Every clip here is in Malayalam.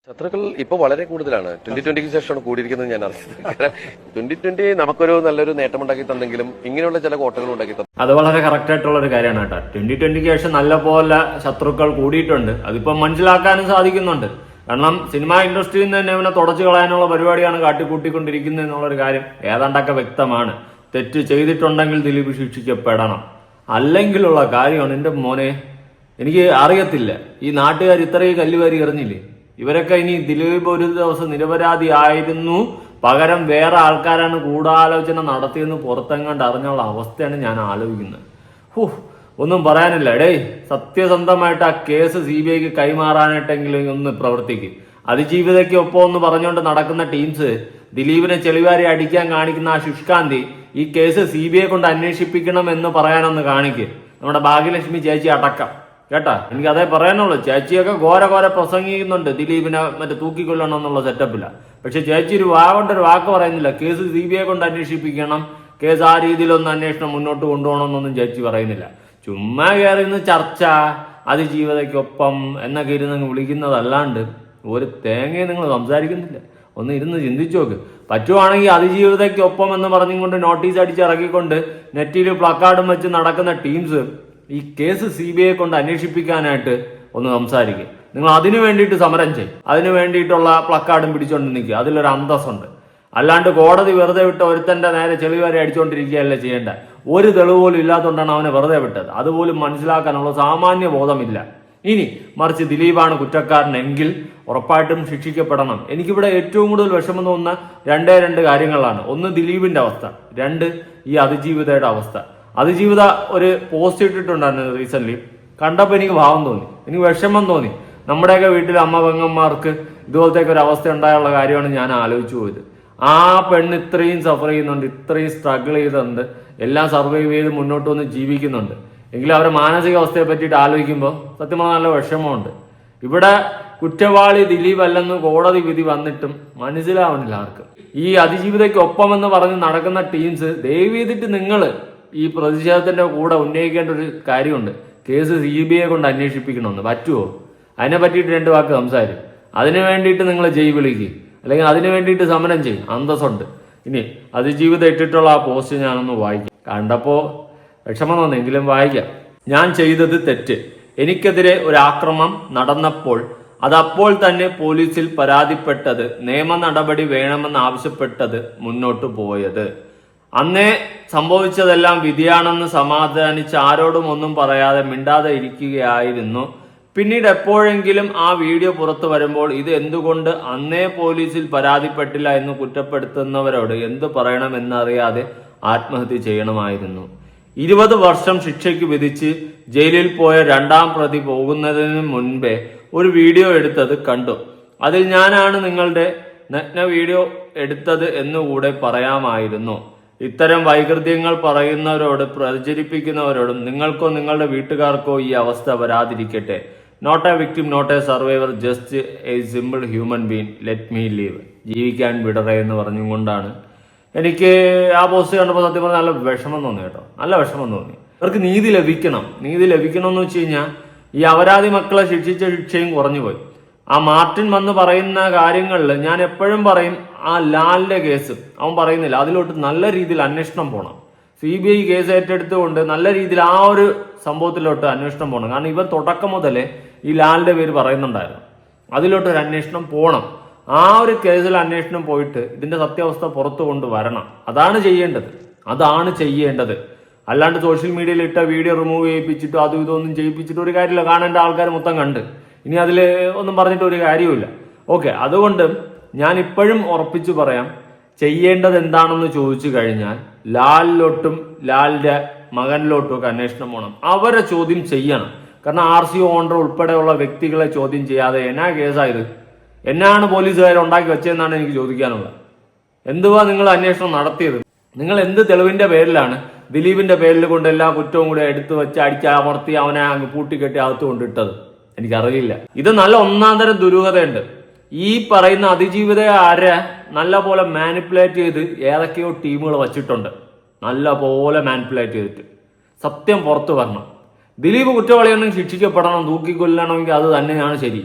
ശത്രുക്കൾ ഇപ്പോൾ വളരെ കൂടുതലാണ്. 2020 ശേഷമാണ് കൂടിയിരിക്കുന്നത് ഞാൻ അറിഞ്ഞത്. 2020 നമുക്കൊരു നല്ലൊരു നേട്ടമുണ്ടാക്കി തന്നെങ്കിലും ഇങ്ങനെയുള്ള ചില കോട്ടകൾ ഉണ്ടാക്കി തന്നെ. അത് വളരെ കറക്റ്റ് ആയിട്ടുള്ള ഒരു കാര്യമാണ് കേട്ടോ. 2020 ശേഷം നല്ല പോലെ ശത്രുക്കൾ കൂടിയിട്ടുണ്ട്. അതിപ്പോ മനസ്സിലാക്കാനും സാധിക്കുന്നുണ്ട്. കാരണം സിനിമാ ഇൻഡസ്ട്രിയിൽ നിന്ന് തന്നെ ഇവനെ തുടച്ചു കളയാനുള്ള പരിപാടിയാണ് കാട്ടിക്കൂട്ടിക്കൊണ്ടിരിക്കുന്നത് എന്നുള്ളൊരു കാര്യം ഏതാണ്ടൊക്കെ വ്യക്തമാണ്. തെറ്റ് ചെയ്തിട്ടുണ്ടെങ്കിൽ ദിലീപ് ശിക്ഷിക്കപ്പെടണം. അല്ലെങ്കിലുള്ള കാര്യമാണ് എൻ്റെ മോനെ. എനിക്ക് അറിയത്തില്ല, ഈ നാട്ടുകാർ ഇത്രയും കല്ലുവാരി എറിഞ്ഞില്ലേ, ഇവരൊക്കെ ഇനി ദിലീപ് ഒരു ദിവസം നിരപരാധി ആയിരുന്നു, പകരം വേറെ ആൾക്കാരാണ് ഗൂഢാലോചന നടത്തിയെന്ന് പുറത്തെങ്ങാണ്ട് അറിഞ്ഞുള്ള അവസ്ഥയാണ് ഞാൻ ആലോചിക്കുന്നത്. ഒന്നും പറയാനില്ല. സത്യസന്ധമായിട്ട് ആ കേസ് CBIക്ക് കൈമാറാനായിട്ടെങ്കിലും ഒന്ന് പ്രവർത്തിക്കും. അതിജീവിതയ്ക്ക് ഒപ്പം എന്ന് പറഞ്ഞുകൊണ്ട് നടക്കുന്ന ടീംസ് ദിലീപിനെ ചെളിവാരി അടിക്കാൻ കാണിക്കുന്ന ആ ശുഷ്കാന്തി ഈ കേസ് CBI കൊണ്ട് അന്വേഷിപ്പിക്കണം എന്ന് പറയാനൊന്ന് കാണിക്ക്. നമ്മുടെ ഭാഗ്യലക്ഷ്മി ചേച്ചി അടക്കം കേട്ടാ. എനിക്ക് അതേ പറയാനുള്ളൂ. ചേച്ചിയൊക്കെ ഘോര പ്രസംഗിക്കുന്നുണ്ട് ദിലീപിനെ തൂക്കിക്കൊല്ലണം എന്നുള്ള സെറ്റപ്പില്ല. പക്ഷെ ചേച്ചി ഒരു വാക്ക് പറയുന്നില്ല. കേസ് CBI കൊണ്ട് അന്വേഷിപ്പിക്കണം, കേസ് ആ രീതിയിലൊന്നും അന്വേഷണം മുന്നോട്ട് കൊണ്ടുപോകണം എന്നൊന്നും ചേച്ചി പറയുന്നില്ല. ചുമ്മാ കയറിന്ന് ചർച്ച, അതിജീവിതയ്ക്കൊപ്പം എന്നൊക്കെ ഇരുന്ന് വിളിക്കുന്നതല്ലാണ്ട് ഒരു തേങ്ങയും നിങ്ങൾ സംസാരിക്കുന്നില്ല. ഒന്ന് ഇരുന്ന് ചിന്തിച്ചു നോക്ക്. പറ്റുവാണെങ്കിൽ അതിജീവിതയ്ക്കൊപ്പം എന്ന് പറഞ്ഞുകൊണ്ട് നോട്ടീസ് അടിച്ചിറക്കിക്കൊണ്ട് നെറ്റിൽ പ്ലക്കാർഡും വെച്ച് നടക്കുന്ന ടീംസ് ഈ കേസ് CBI കൊണ്ട് അന്വേഷിപ്പിക്കാനായിട്ട് ഒന്ന് സംസാരിക്കുക. നിങ്ങൾ അതിനു വേണ്ടിയിട്ട് സമരം ചെയ്യും, അതിനു വേണ്ടിയിട്ടുള്ള പ്ലക്കാർഡും പിടിച്ചുകൊണ്ട് നിൽക്കുക. അതിലൊരു അന്തസ്സുണ്ട്. അല്ലാണ്ട് കോടതി വെറുതെ വിട്ട് ഒരുത്തന്റെ നേരെ ചെളിവാരി അടിച്ചുകൊണ്ടിരിക്കുകയല്ല ചെയ്യേണ്ട. ഒരു തെളിവ് പോലും ഇല്ലാത്തതുകൊണ്ടാണ് അവനെ വെറുതെ വിട്ടത്. അതുപോലും മനസ്സിലാക്കാനുള്ള സാമാന്യ ബോധമില്ല. ഇനി മറിച്ച് ദിലീപാണ് കുറ്റക്കാരനെങ്കിൽ ഉറപ്പായിട്ടും ശിക്ഷിക്കപ്പെടണം. എനിക്കിവിടെ ഏറ്റവും കൂടുതൽ വിഷമം തോന്നുന്ന രണ്ട് കാര്യങ്ങളാണ്. ഒന്ന് ദിലീപിന്റെ അവസ്ഥ, രണ്ട് ഈ അതിജീവിതയുടെ അവസ്ഥ. അതിജീവിത ഒരു പോസ്റ്റ് ഇട്ടിട്ടുണ്ടായിരുന്നു റീസെന്റ്. കണ്ടപ്പോൾ എനിക്ക് ഭാവം തോന്നി, എനിക്ക് വിഷമം തോന്നി. നമ്മുടെയൊക്കെ വീട്ടിൽ അമ്മ പെങ്ങന്മാർക്ക് ഇതുപോലത്തേക്ക് ഒരു അവസ്ഥ ഉണ്ടായുള്ള കാര്യമാണ് ഞാൻ ആലോചിച്ചു പോയത്. ആ പെണ്ണ് ഇത്രയും സഫർ ചെയ്യുന്നുണ്ട്, ഇത്രയും സ്ട്രഗിൾ ചെയ്തുണ്ട്, എല്ലാം സർവൈവ് ചെയ്ത് മുന്നോട്ട് വന്ന് ജീവിക്കുന്നുണ്ട്. എങ്കിലും അവരുടെ മാനസികാവസ്ഥയെ പറ്റിയിട്ട് ആലോചിക്കുമ്പോൾ സത്യം പറഞ്ഞാൽ നല്ല വിഷമമുണ്ട്. ഇവിടെ കുറ്റവാളി ദിലീപ് അല്ലെന്ന് കോടതി വിധി വന്നിട്ടും മനസ്സിലാവണില്ല ആർക്കും. ഈ അതിജീവിതയ്ക്ക് ഒപ്പം എന്ന് പറഞ്ഞ് നടക്കുന്ന ടീംസ് ദയവ് ചെയ്തിട്ട് നിങ്ങൾ ഈ പ്രതിഷേധത്തിന്റെ കൂടെ ഉന്നയിക്കേണ്ട ഒരു കാര്യമുണ്ട്. കേസ് CBI കൊണ്ട് അന്വേഷിപ്പിക്കണമെന്ന്. പറ്റുമോ? അതിനെ പറ്റിയിട്ട് 2 വാക്ക് സംസാരിക്കും. അതിനു വേണ്ടിയിട്ട് നിങ്ങൾ ജയ് വിളിക്കുക, അല്ലെങ്കിൽ അതിനു വേണ്ടിയിട്ട് സമരം ചെയ്യും. അന്തസ്സുണ്ട്. ഇനി അതിജീവിതം ഇട്ടിട്ടുള്ള ആ പോസ്റ്റ് ഞാനൊന്ന് വായിക്കാം. കണ്ടപ്പോൾ വിഷമം തോന്നെങ്കിലും വായിക്കാം. ഞാൻ ചെയ്തത് തെറ്റ്. എനിക്കെതിരെ ഒരു ആക്രമണം നടന്നപ്പോൾ അതപ്പോൾ തന്നെ പോലീസിൽ പരാതിപ്പെട്ടത്, നിയമ നടപടി വേണമെന്ന് ആവശ്യപ്പെട്ടത്, മുന്നോട്ട് പോയത്. അന്നേ സംഭവിച്ചതെല്ലാം വിധിയാണെന്ന് സമാധാനിച്ച് ആരോടും ഒന്നും പറയാതെ മിണ്ടാതെ ഇരിക്കുകയായിരുന്നു. പിന്നീട് എപ്പോഴെങ്കിലും ആ വീഡിയോ പുറത്തു വരുമ്പോൾ ഇത് എന്തുകൊണ്ട് അന്നേ പോലീസിൽ പരാതിപ്പെട്ടില്ല എന്ന് കുറ്റപ്പെടുത്തുന്നവരോട് എന്തു പറയണമെന്നറിയാതെ ആത്മഹത്യ ചെയ്യണമായിരുന്നു. 20 വർഷം ശിക്ഷയ്ക്ക് വിധിച്ച് ജയിലിൽ പോയ 2ാം പ്രതി പോകുന്നതിന് മുൻപേ ഒരു വീഡിയോ എടുത്തത് കണ്ടു. അതിൽ ഞാനാണ് നിങ്ങളുടെ നഗ്ന വീഡിയോ എടുത്തത് എന്നുകൂടെ പറയാമായിരുന്നു. ഇത്തരം വൈകൃത്യങ്ങൾ പറയുന്നവരോട്, പ്രചരിപ്പിക്കുന്നവരോടും നിങ്ങൾക്കോ നിങ്ങളുടെ വീട്ടുകാർക്കോ ഈ അവസ്ഥ വരാതിരിക്കട്ടെ. Not a victim, not a survivor, just a simple human being, let me live. ജീവിക്കാൻ വിടറേ എന്ന് പറഞ്ഞുകൊണ്ടാണ് എനിക്ക് ആ പോസ്റ്റ് കണ്ടപ്പോൾ സത്യം പറഞ്ഞാൽ നല്ല വിഷമം തോന്നി കേട്ടോ. നല്ല വിഷമം തോന്നി. അവർക്ക് നീതി ലഭിക്കണം. നീതി ലഭിക്കണം എന്ന് വെച്ച് കഴിഞ്ഞാൽ ഈ അപരാധി മക്കളെ ശിക്ഷിച്ച ശിക്ഷയും കുറഞ്ഞു പോയി. ആ മാർട്ടിൻ വന്ന് പറയുന്ന കാര്യങ്ങളിൽ ഞാൻ എപ്പോഴും പറയും, ആ ലാലിന്റെ കേസ് അവൻ പറയുന്നില്ല, അതിലോട്ട് നല്ല രീതിയിൽ അന്വേഷണം പോകണം. CBI കേസ് ഏറ്റെടുത്തുകൊണ്ട് നല്ല രീതിയിൽ ആ ഒരു സംഭവത്തിലോട്ട് അന്വേഷണം പോകണം. കാരണം ഇവർ തുടക്കം മുതലേ ഈ ലാലിന്റെ പേര് പറയുന്നുണ്ടായിരുന്നു. അതിലോട്ടൊരു അന്വേഷണം പോകണം. ആ ഒരു കേസിൽ അന്വേഷണം പോയിട്ട് ഇതിന്റെ സത്യാവസ്ഥ പുറത്തു കൊണ്ടുവരണം. അതാണ് ചെയ്യേണ്ടത്. അല്ലാണ്ട് സോഷ്യൽ മീഡിയയിൽ ഇട്ട വീഡിയോ റിമൂവ് ചെയ്യിപ്പിച്ചിട്ടോ അതും ഇതൊന്നും ചെയ്യിപ്പിച്ചിട്ട് ഒരു കാര്യമില്ല. കാണേണ്ട ആൾക്കാർ മൊത്തം കണ്ട് ഇനി അതിൽ ഒന്നും പറഞ്ഞിട്ട് ഒരു കാര്യമില്ല. ഓക്കെ, അതുകൊണ്ട് ഞാൻ ഇപ്പോഴും ഉറപ്പിച്ചു പറയാം, ചെയ്യേണ്ടത് എന്താണെന്ന് ചോദിച്ചു കഴിഞ്ഞാൽ ലാലിലോട്ടും ലാലിന്റെ മകനിലോട്ടും ഒക്കെ അന്വേഷണം പോകണം. അവരെ ചോദ്യം ചെയ്യണം. കാരണം RCO ഓണർ ഉൾപ്പെടെയുള്ള വ്യക്തികളെ ചോദ്യം ചെയ്യാതെ എന്നാ കേസായത്, എന്നാണ് പോലീസുകാർ ഉണ്ടാക്കി വെച്ചതെന്നാണ് എനിക്ക് ചോദിക്കാനുള്ളത്. എന്തുവാ നിങ്ങൾ അന്വേഷണം നടത്തിയത്? നിങ്ങൾ എന്ത് തെളിവിന്റെ പേരിലാണ് ദിലീപിന്റെ പേരിൽ കൊണ്ട് എല്ലാ കുറ്റവും കൂടെ എടുത്തു വെച്ച് അടിച്ചമർത്തി അവനെ അങ്ങ് പൂട്ടിക്കെട്ടി അകത്ത് കൊണ്ടിട്ടത്? എനിക്കറിയില്ല. ഇത് നല്ല 1ാം തരം ദുരൂഹതയുണ്ട്. ഈ പറയുന്ന അതിജീവിതയെ നല്ല പോലെ മാനിപ്പുലേറ്റ് ചെയ്ത് ഏതൊക്കെയോ ടീമുകൾ വച്ചിട്ടുണ്ട്. നല്ല പോലെ മാനിപ്പുലേറ്റ് ചെയ്തിട്ട് സത്യം പുറത്തു വരണം. ദിലീപ് കുറ്റവാളിയാണെങ്കിൽ ശിക്ഷിക്കപ്പെടണം, തൂക്കിക്കൊല്ലണമെങ്കിൽ അത് തന്നെയാണ് ശരി.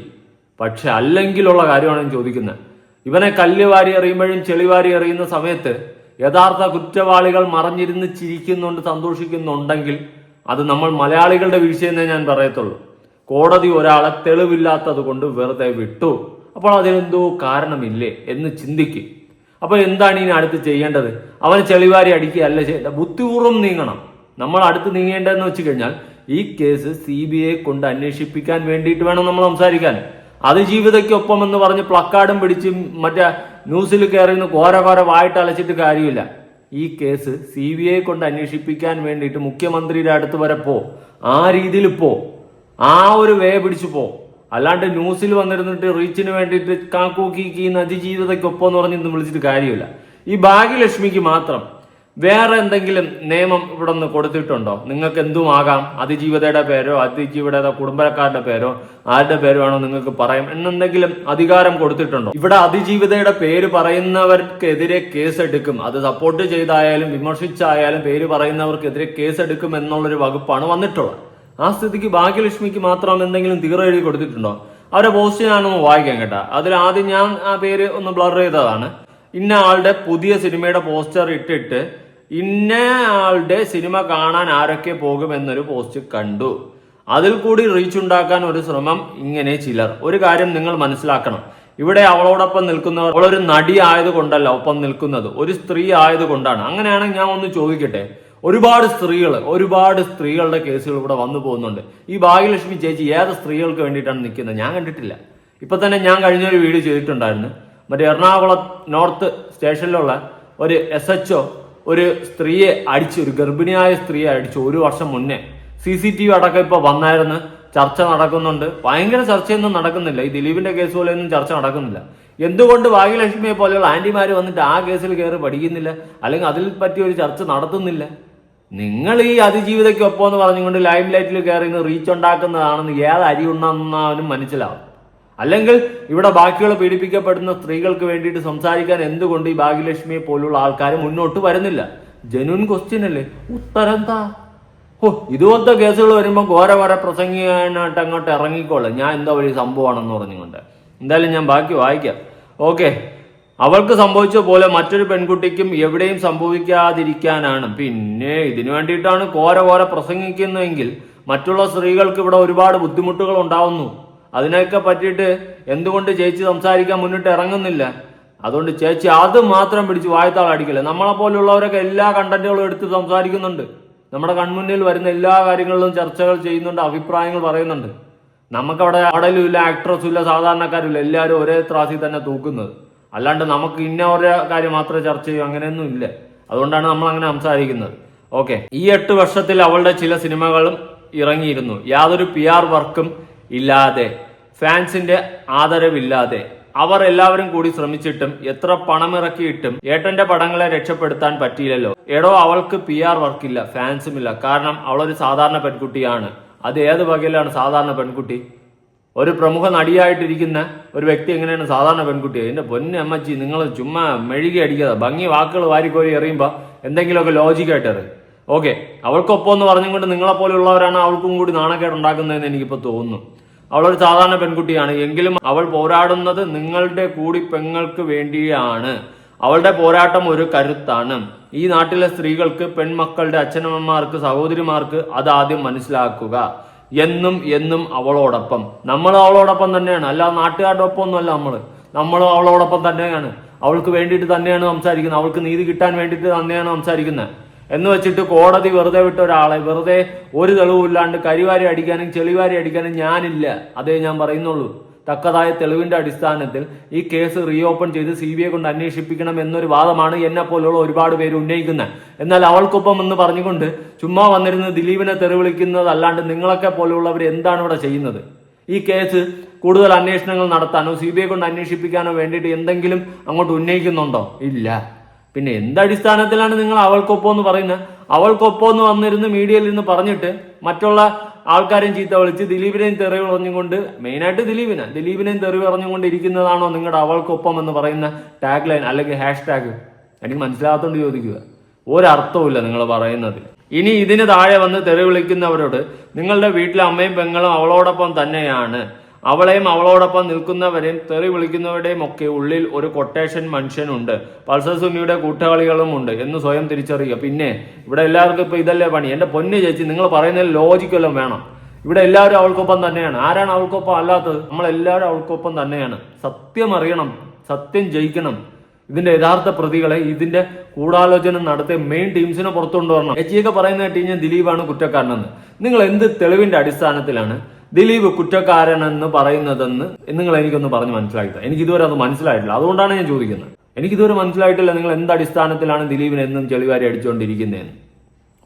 പക്ഷെ അല്ലെങ്കിലുള്ള കാര്യമാണ് ഞാൻ ചോദിക്കുന്നത്. ഇവനെ കല്ല് വാരി എറിയുമ്പോഴും ചെളി വാരി എറിയുന്ന സമയത്ത് യഥാർത്ഥ കുറ്റവാളികൾ മറഞ്ഞിരുന്ന് ചിരിക്കുന്നുണ്ട്, സന്തോഷിക്കുന്നുണ്ടെങ്കിൽ അത് നമ്മൾ മലയാളികളുടെ വീഴ്ചയെന്നേ ഞാൻ പറയത്തുള്ളൂ. കോടതി ഒരാളെ തെളിവില്ലാത്തത് കൊണ്ട് വെറുതെ വിട്ടു, അപ്പോൾ അതിനെന്തോ കാരണമില്ലേ എന്ന് ചിന്തിക്കും. അപ്പൊ എന്താണ് ഇനി അടുത്ത് ചെയ്യേണ്ടത്? അവന് ചെളിവാരി അടിക്കുകയല്ല ചെയ്യേണ്ടത്, ബുദ്ധിപൂർവ്വം നീങ്ങണം. നമ്മൾ അടുത്ത് നീങ്ങേണ്ടതെന്ന് വെച്ച് കഴിഞ്ഞാൽ ഈ കേസ് CBI കൊണ്ട് അന്വേഷിപ്പിക്കാൻ വേണ്ടിയിട്ട് വേണം നമ്മൾ സംസാരിക്കാൻ. അതിജീവിതയ്ക്കൊപ്പം എന്ന് പറഞ്ഞ് പ്ലക്കാർഡും പിടിച്ച് മറ്റേ ന്യൂസിൽ കയറിന്ന് ഘോര വായിട്ട് അലച്ചിട്ട് കാര്യമില്ല. ഈ കേസ് CBI കൊണ്ട് അന്വേഷിപ്പിക്കാൻ വേണ്ടിയിട്ട് മുഖ്യമന്ത്രിയുടെ അടുത്ത് വരെ ആ രീതിയിൽ ആ ഒരു വേ പിടിച്ചു അല്ലാണ്ട് ന്യൂസിൽ വന്നിരുന്നിട്ട് റീച്ചിന് വേണ്ടിയിട്ട് കാക്കൂക്കി അതിജീവിതയ്ക്കൊപ്പം എന്ന് പറഞ്ഞ് വിളിച്ചിട്ട് കാര്യമില്ല. ഈ ഭാഗ്യലക്ഷ്മിക്ക് മാത്രം വേറെ എന്തെങ്കിലും നിയമം ഇവിടെ നിന്ന് കൊടുത്തിട്ടുണ്ടോ? നിങ്ങൾക്ക് എന്തുമാകാം, അതിജീവിതയുടെ പേരോ അതിജീവിതയുടെ കുടുംബക്കാരുടെ പേരോ ആരുടെ പേരോ ആണോ നിങ്ങൾക്ക് പറയാം എന്നെന്തെങ്കിലും അധികാരം കൊടുത്തിട്ടുണ്ടോ? ഇവിടെ അതിജീവിതയുടെ പേര് പറയുന്നവർക്കെതിരെ കേസെടുക്കും, അത് സപ്പോർട്ട് ചെയ്തായാലും വിമർശിച്ചായാലും പേര് പറയുന്നവർക്കെതിരെ കേസെടുക്കും എന്നുള്ളൊരു വകുപ്പാണ് വന്നിട്ടുള്ളത്. ആ സ്ഥിതിക്ക് ഭാഗ്യലക്ഷ്മിക്ക് മാത്രം എന്തെങ്കിലും തീറ എഴുതി കൊടുത്തിട്ടുണ്ടോ? അവരെ പോസ്റ്റ് ഞാനൊന്ന് വായിക്കാം കേട്ടാ. അതിൽ ആദ്യം ഞാൻ ആ പേര് ഒന്ന് ബ്ലർ ചെയ്തതാണ്. ഇന്ന ആളുടെ പുതിയ സിനിമയുടെ പോസ്റ്റർ ഇട്ടിട്ട് ഇന്ന ആളുടെ സിനിമ കാണാൻ ആരൊക്കെ പോകും എന്നൊരു പോസ്റ്റ് കണ്ടു. അതിൽ കൂടി റീച്ച് ഉണ്ടാക്കാൻ ഒരു ശ്രമം ഇങ്ങനെ ചിലർ. ഒരു കാര്യം നിങ്ങൾ മനസ്സിലാക്കണം, ഇവിടെ അവളോടൊപ്പം നിൽക്കുന്നവർ അവളൊരു നടി ആയതുകൊണ്ടല്ല ഒപ്പം നിൽക്കുന്നത്, ഒരു സ്ത്രീ ആയതുകൊണ്ടാണ്. അങ്ങനെയാണെങ്കിൽ ഞാൻ ഒന്ന് ചോദിക്കട്ടെ, ഒരുപാട് സ്ത്രീകളുടെ കേസുകൾ ഇവിടെ വന്നു പോകുന്നുണ്ട്. ഈ ഭാഗ്യലക്ഷ്മി ചേച്ചി ഏത് സ്ത്രീകൾക്ക് വേണ്ടിയിട്ടാണ് നിൽക്കുന്നത്? ഞാൻ കണ്ടിട്ടില്ല. ഇപ്പൊ തന്നെ ഞാൻ കഴിഞ്ഞൊരു വീഡിയോ ചെയ്തിട്ടുണ്ടായിരുന്നു. മറ്റേ എറണാകുളം നോർത്ത് സ്റ്റേഷനിലുള്ള ഒരു SHO ഒരു സ്ത്രീയെ അടിച്ചു, ഒരു ഗർഭിണിയായ സ്ത്രീയെ അടിച്ചു 1 വർഷം മുന്നേ. CCTV അടക്കം ഇപ്പൊ വന്നായിരുന്നു, ചർച്ച നടക്കുന്നുണ്ട്. ഭയങ്കര ചർച്ചയൊന്നും നടക്കുന്നില്ല. ഈ ദിലീപിന്റെ കേസ് പോലെയൊന്നും ചർച്ച നടക്കുന്നില്ല. എന്തുകൊണ്ട് ഭാഗ്യലക്ഷ്മിയെ പോലെയുള്ള ആന്റിമാര് വന്നിട്ട് ആ കേസിൽ കയറി പഠിക്കുന്നില്ല, അല്ലെങ്കിൽ അതിൽ പറ്റിയ ഒരു ചർച്ച നടത്തുന്നില്ല? നിങ്ങൾ ഈ അതിജീവിതയ്ക്കൊപ്പം എന്ന് പറഞ്ഞുകൊണ്ട് ലൈം ലൈറ്റിൽ കയറി റീച്ച് ഉണ്ടാക്കുന്നതാണെന്ന് ഏത് അരി ഉണ്ണാനും മനസ്സിലാവും. അല്ലെങ്കിൽ ഇവിടെ ബാക്കിയുള്ള പീഡിപ്പിക്കപ്പെടുന്ന സ്ത്രീകൾക്ക് വേണ്ടിയിട്ട് സംസാരിക്കാൻ എന്തുകൊണ്ട് ഈ ഭാഗ്യലക്ഷ്മിയെ പോലുള്ള ആൾക്കാർ മുന്നോട്ട് വരുന്നില്ല? ജെന്യൂൻ ക്വസ്റ്റ്യൻ അല്ലേ, ഉത്തരം എന്താ? ഇതുപോലത്തെ കേസുകൾ വരുമ്പോൾ ഘോര പ്രസംഗിക്കാനായിട്ട് അങ്ങോട്ട് ഇറങ്ങിക്കോളാം, ഞാൻ എന്താ വലിയ സംഭവമാണെന്ന് പറഞ്ഞുകൊണ്ട്. എന്തായാലും ഞാൻ ബാക്കി വായിക്കാം. ഓക്കെ, അവൾക്ക് സംഭവിച്ച പോലെ മറ്റൊരു പെൺകുട്ടിക്കും എവിടെയും സംഭവിക്കാതിരിക്കാനാണ്. പിന്നെ ഇതിനു വേണ്ടിയിട്ടാണ് ഘോര പ്രസംഗിക്കുന്നതെങ്കിൽ മറ്റുള്ള സ്ത്രീകൾക്ക് ഇവിടെ ഒരുപാട് ബുദ്ധിമുട്ടുകൾ ഉണ്ടാവുന്നു. അതിനൊക്കെ പറ്റിയിട്ട് എന്തുകൊണ്ട് ചേച്ചി സംസാരിക്കാൻ മുന്നിട്ട് ഇറങ്ങുന്നില്ല? അതുകൊണ്ട് ചേച്ചി അത് മാത്രം പിടിച്ച് വായത്താൾ അടിക്കില്ല. നമ്മളെ പോലുള്ളവരൊക്കെ എല്ലാ കണ്ടന്റുകളും എടുത്ത് സംസാരിക്കുന്നുണ്ട്, നമ്മുടെ കൺമുന്നിൽ വരുന്ന എല്ലാ കാര്യങ്ങളിലും ചർച്ചകൾ ചെയ്യുന്നുണ്ട്, അഭിപ്രായങ്ങൾ പറയുന്നുണ്ട്. നമുക്കവിടെ മോഡലും ഇല്ല, ആക്ട്രസും ഇല്ല, സാധാരണക്കാരും ഇല്ല, എല്ലാവരും ഒരേ ത്രാസിൽ തന്നെ തൂക്കുന്നത്. അല്ലാണ്ട് നമുക്ക് ഇന്ന ഒരേ കാര്യം മാത്രമേ ചർച്ച ചെയ്യൂ അങ്ങനെയൊന്നും ഇല്ല. അതുകൊണ്ടാണ് നമ്മൾ അങ്ങനെ സംസാരിക്കുന്നത്. ഓക്കെ, ഈ 8 വർഷത്തിൽ അവളുടെ ചില സിനിമകളും ഇറങ്ങിയിരുന്നു. യാതൊരു PR വർക്കും ഇല്ലാതെ, ഫാൻസിന്റെ ആദരവില്ലാതെ. അവർ എല്ലാവരും കൂടി ശ്രമിച്ചിട്ടും എത്ര പണമിറക്കിയിട്ടും ഏട്ടന്റെ പടങ്ങളെ രക്ഷപ്പെടുത്താൻ പറ്റിയില്ലല്ലോ. എടോ, അവൾക്ക് PR വർക്കില്ല, ഫാൻസും ഇല്ല. കാരണം അവളൊരു സാധാരണ പെൺകുട്ടിയാണ്. അത് ഏത് വകയിലാണ് സാധാരണ പെൺകുട്ടി? ഒരു പ്രമുഖ നടിയായിട്ടിരിക്കുന്ന ഒരു വ്യക്തി എങ്ങനെയാണ് സാധാരണ പെൺകുട്ടിയെ? എന്റെ പൊന്നെ അമ്മച്ചി, നിങ്ങൾ ചുമ്മാ മെഴുകി അടിക്കാതെ, ഭംഗി വാക്കുകൾ വാരിക്കോരി എറിയുമ്പോൾ എന്തെങ്കിലുമൊക്കെ ലോജിക്കായിട്ട് എറി. ഓക്കെ, അവൾക്കൊപ്പം എന്ന് പറഞ്ഞുകൊണ്ട് നിങ്ങളെ പോലുള്ളവരാണ് അവൾക്കും കൂടി നാണക്കേട് ഉണ്ടാക്കുന്നതെന്ന് എനിക്കിപ്പോൾ തോന്നുന്നു. അവളൊരു സാധാരണ പെൺകുട്ടിയാണ്, എങ്കിലും അവൾ പോരാടുന്നത് നിങ്ങളുടെ കൂടി പെങ്ങൾക്ക് വേണ്ടിയാണ്. അവളുടെ പോരാട്ടം ഒരു കരുത്താണ്. ഈ നാട്ടിലെ സ്ത്രീകൾക്ക്, പെൺമക്കളുടെ അച്ഛനമ്മമാർക്ക്, സഹോദരിമാർക്ക് അതാദ്യം മനസ്സിലാക്കുക. എന്നും അവളോടൊപ്പം. നമ്മൾ അവളോടൊപ്പം തന്നെയാണ്, അല്ലാതെ നാട്ടുകാരുടെ ഒപ്പം ഒന്നുമല്ല. നമ്മൾ അവളോടൊപ്പം തന്നെയാണ്. അവൾക്ക് വേണ്ടിയിട്ട് തന്നെയാണ് സംസാരിക്കുന്നത്, അവൾക്ക് നീതി കിട്ടാൻ വേണ്ടിയിട്ട് തന്നെയാണ് സംസാരിക്കുന്നത്. എന്ന് വെച്ചിട്ട് കോടതി വെറുതെ വിട്ട ഒരാളെ വെറുതെ ഒരു തെളിവില്ലാണ്ട് കരിവാരി അടിക്കാനും ചെളിവാരി അടിക്കാനും ഞാനില്ല. അതേ ഞാൻ പറയുന്നുള്ളൂ. തക്കതായ തെളിവിന്റെ അടിസ്ഥാനത്തിൽ ഈ കേസ് റീഓപ്പൺ ചെയ്ത് CBI കൊണ്ട് അന്വേഷിപ്പിക്കണം എന്നൊരു വാദമാണ് എന്നെ പോലുള്ള ഒരുപാട് പേര് ഉന്നയിക്കുന്നത്. എന്നാൽ അവൾക്കൊപ്പം എന്ന് പറഞ്ഞുകൊണ്ട് ചുമ്മാ വന്നിരുന്ന് ദിലീപിനെ തെറിവിളിക്കുന്നത് അല്ലാണ്ട് നിങ്ങളൊക്കെ പോലുള്ളവർ എന്താണ് ഇവിടെ ചെയ്യുന്നത്? ഈ കേസ് കൂടുതൽ അന്വേഷണങ്ങൾ നടത്താനോ CBI കൊണ്ട് അന്വേഷിപ്പിക്കാനോ വേണ്ടിയിട്ട് എന്തെങ്കിലും അങ്ങോട്ട് ഉന്നയിക്കുന്നുണ്ടോ? ഇല്ല. പിന്നെ എന്തടിസ്ഥാനത്തിലാണ് നിങ്ങൾ അവൾക്കൊപ്പം എന്ന് പറയുന്നത്? അവൾക്കൊപ്പം എന്ന് വന്നിരുന്ന് മീഡിയയിൽ നിന്ന് പറഞ്ഞിട്ട് മറ്റുള്ള ആൾക്കാരെയും ചീത്ത വിളിച്ച് ദിലീപിനെയും തെറി പറഞ്ഞുകൊണ്ട്, മെയിനായിട്ട് ദിലീപിനെയും തെറി പറഞ്ഞുകൊണ്ട് ഇരിക്കുന്നതാണോ നിങ്ങളുടെ അവൾക്കൊപ്പം എന്ന് പറയുന്ന ടാഗ് ലൈൻ അല്ലെങ്കിൽ #? എനിക്ക് മനസ്സിലാകാത്തോണ്ട് ചോദിക്കുക. ഒരർത്ഥവുമില്ല നിങ്ങൾ പറയുന്നതിൽ. ഇനി ഇതിന് താഴെ വന്ന് തെറി വിളിക്കുന്നവരോട് നിങ്ങളുടെ വീട്ടിലെ അമ്മയും പെങ്ങളും അവളോടൊപ്പം തന്നെയാണ്, അവളെയും അവളോടൊപ്പം നിൽക്കുന്നവരെയും തെറി വിളിക്കുന്നവരുടെയും ഒക്കെ ഉള്ളിൽ ഒരു കൊട്ടേഷൻ മനുഷ്യനുണ്ട്, പൾസർ സുനിയുടെ കൂട്ടാളികളും ഉണ്ട് എന്ന് സ്വയം തിരിച്ചറിയുക. പിന്നെ ഇവിടെ എല്ലാവർക്കും ഇപ്പൊ ഇതല്ലേ പണി. എന്റെ പൊന്നു ചേച്ചി, നിങ്ങൾ പറയുന്നതിൽ ലോജിക്കെല്ലാം വേണം. ഇവിടെ എല്ലാവരും അവൾക്കൊപ്പം തന്നെയാണ്. ആരാണ് അവൾക്കൊപ്പം അല്ലാത്തത്? നമ്മളെല്ലാവരും അവൾക്കൊപ്പം തന്നെയാണ്. സത്യം അറിയണം, സത്യം ജയിക്കണം. ഇതിന്റെ യഥാർത്ഥ പ്രതികളെ ഇതിന്റെ ഗൂഢാലോചന നടത്തിയ മെയിൻ ടീംസിനെ പുറത്തു കൊണ്ടുവരണം. ചേച്ചിയൊക്കെ പറയുന്ന കേട്ട് കഴിഞ്ഞാൽ ദിലീപാണ് കുറ്റക്കാരനെന്ന്. നിങ്ങൾ എന്ത് തെളിവിന്റെ അടിസ്ഥാനത്തിലാണ് ദിലീപ് കുറ്റക്കാരനെന്ന് പറയുന്നതെന്ന് നിങ്ങൾ എനിക്കൊന്ന് പറഞ്ഞ് മനസ്സിലാക്കില്ല. എനിക്ക് ഇതുവരെ അത് മനസ്സിലായിട്ടില്ല. അതുകൊണ്ടാണ് ഞാൻ ചോദിക്കുന്നത്. എനിക്കിതുവരെ മനസ്സിലായിട്ടില്ല നിങ്ങൾ എന്ത് അടിസ്ഥാനത്തിലാണ് ദിലീപിനെ എന്നും ചെളിവാരി അടിച്ചുകൊണ്ടിരിക്കുന്നതെന്ന്.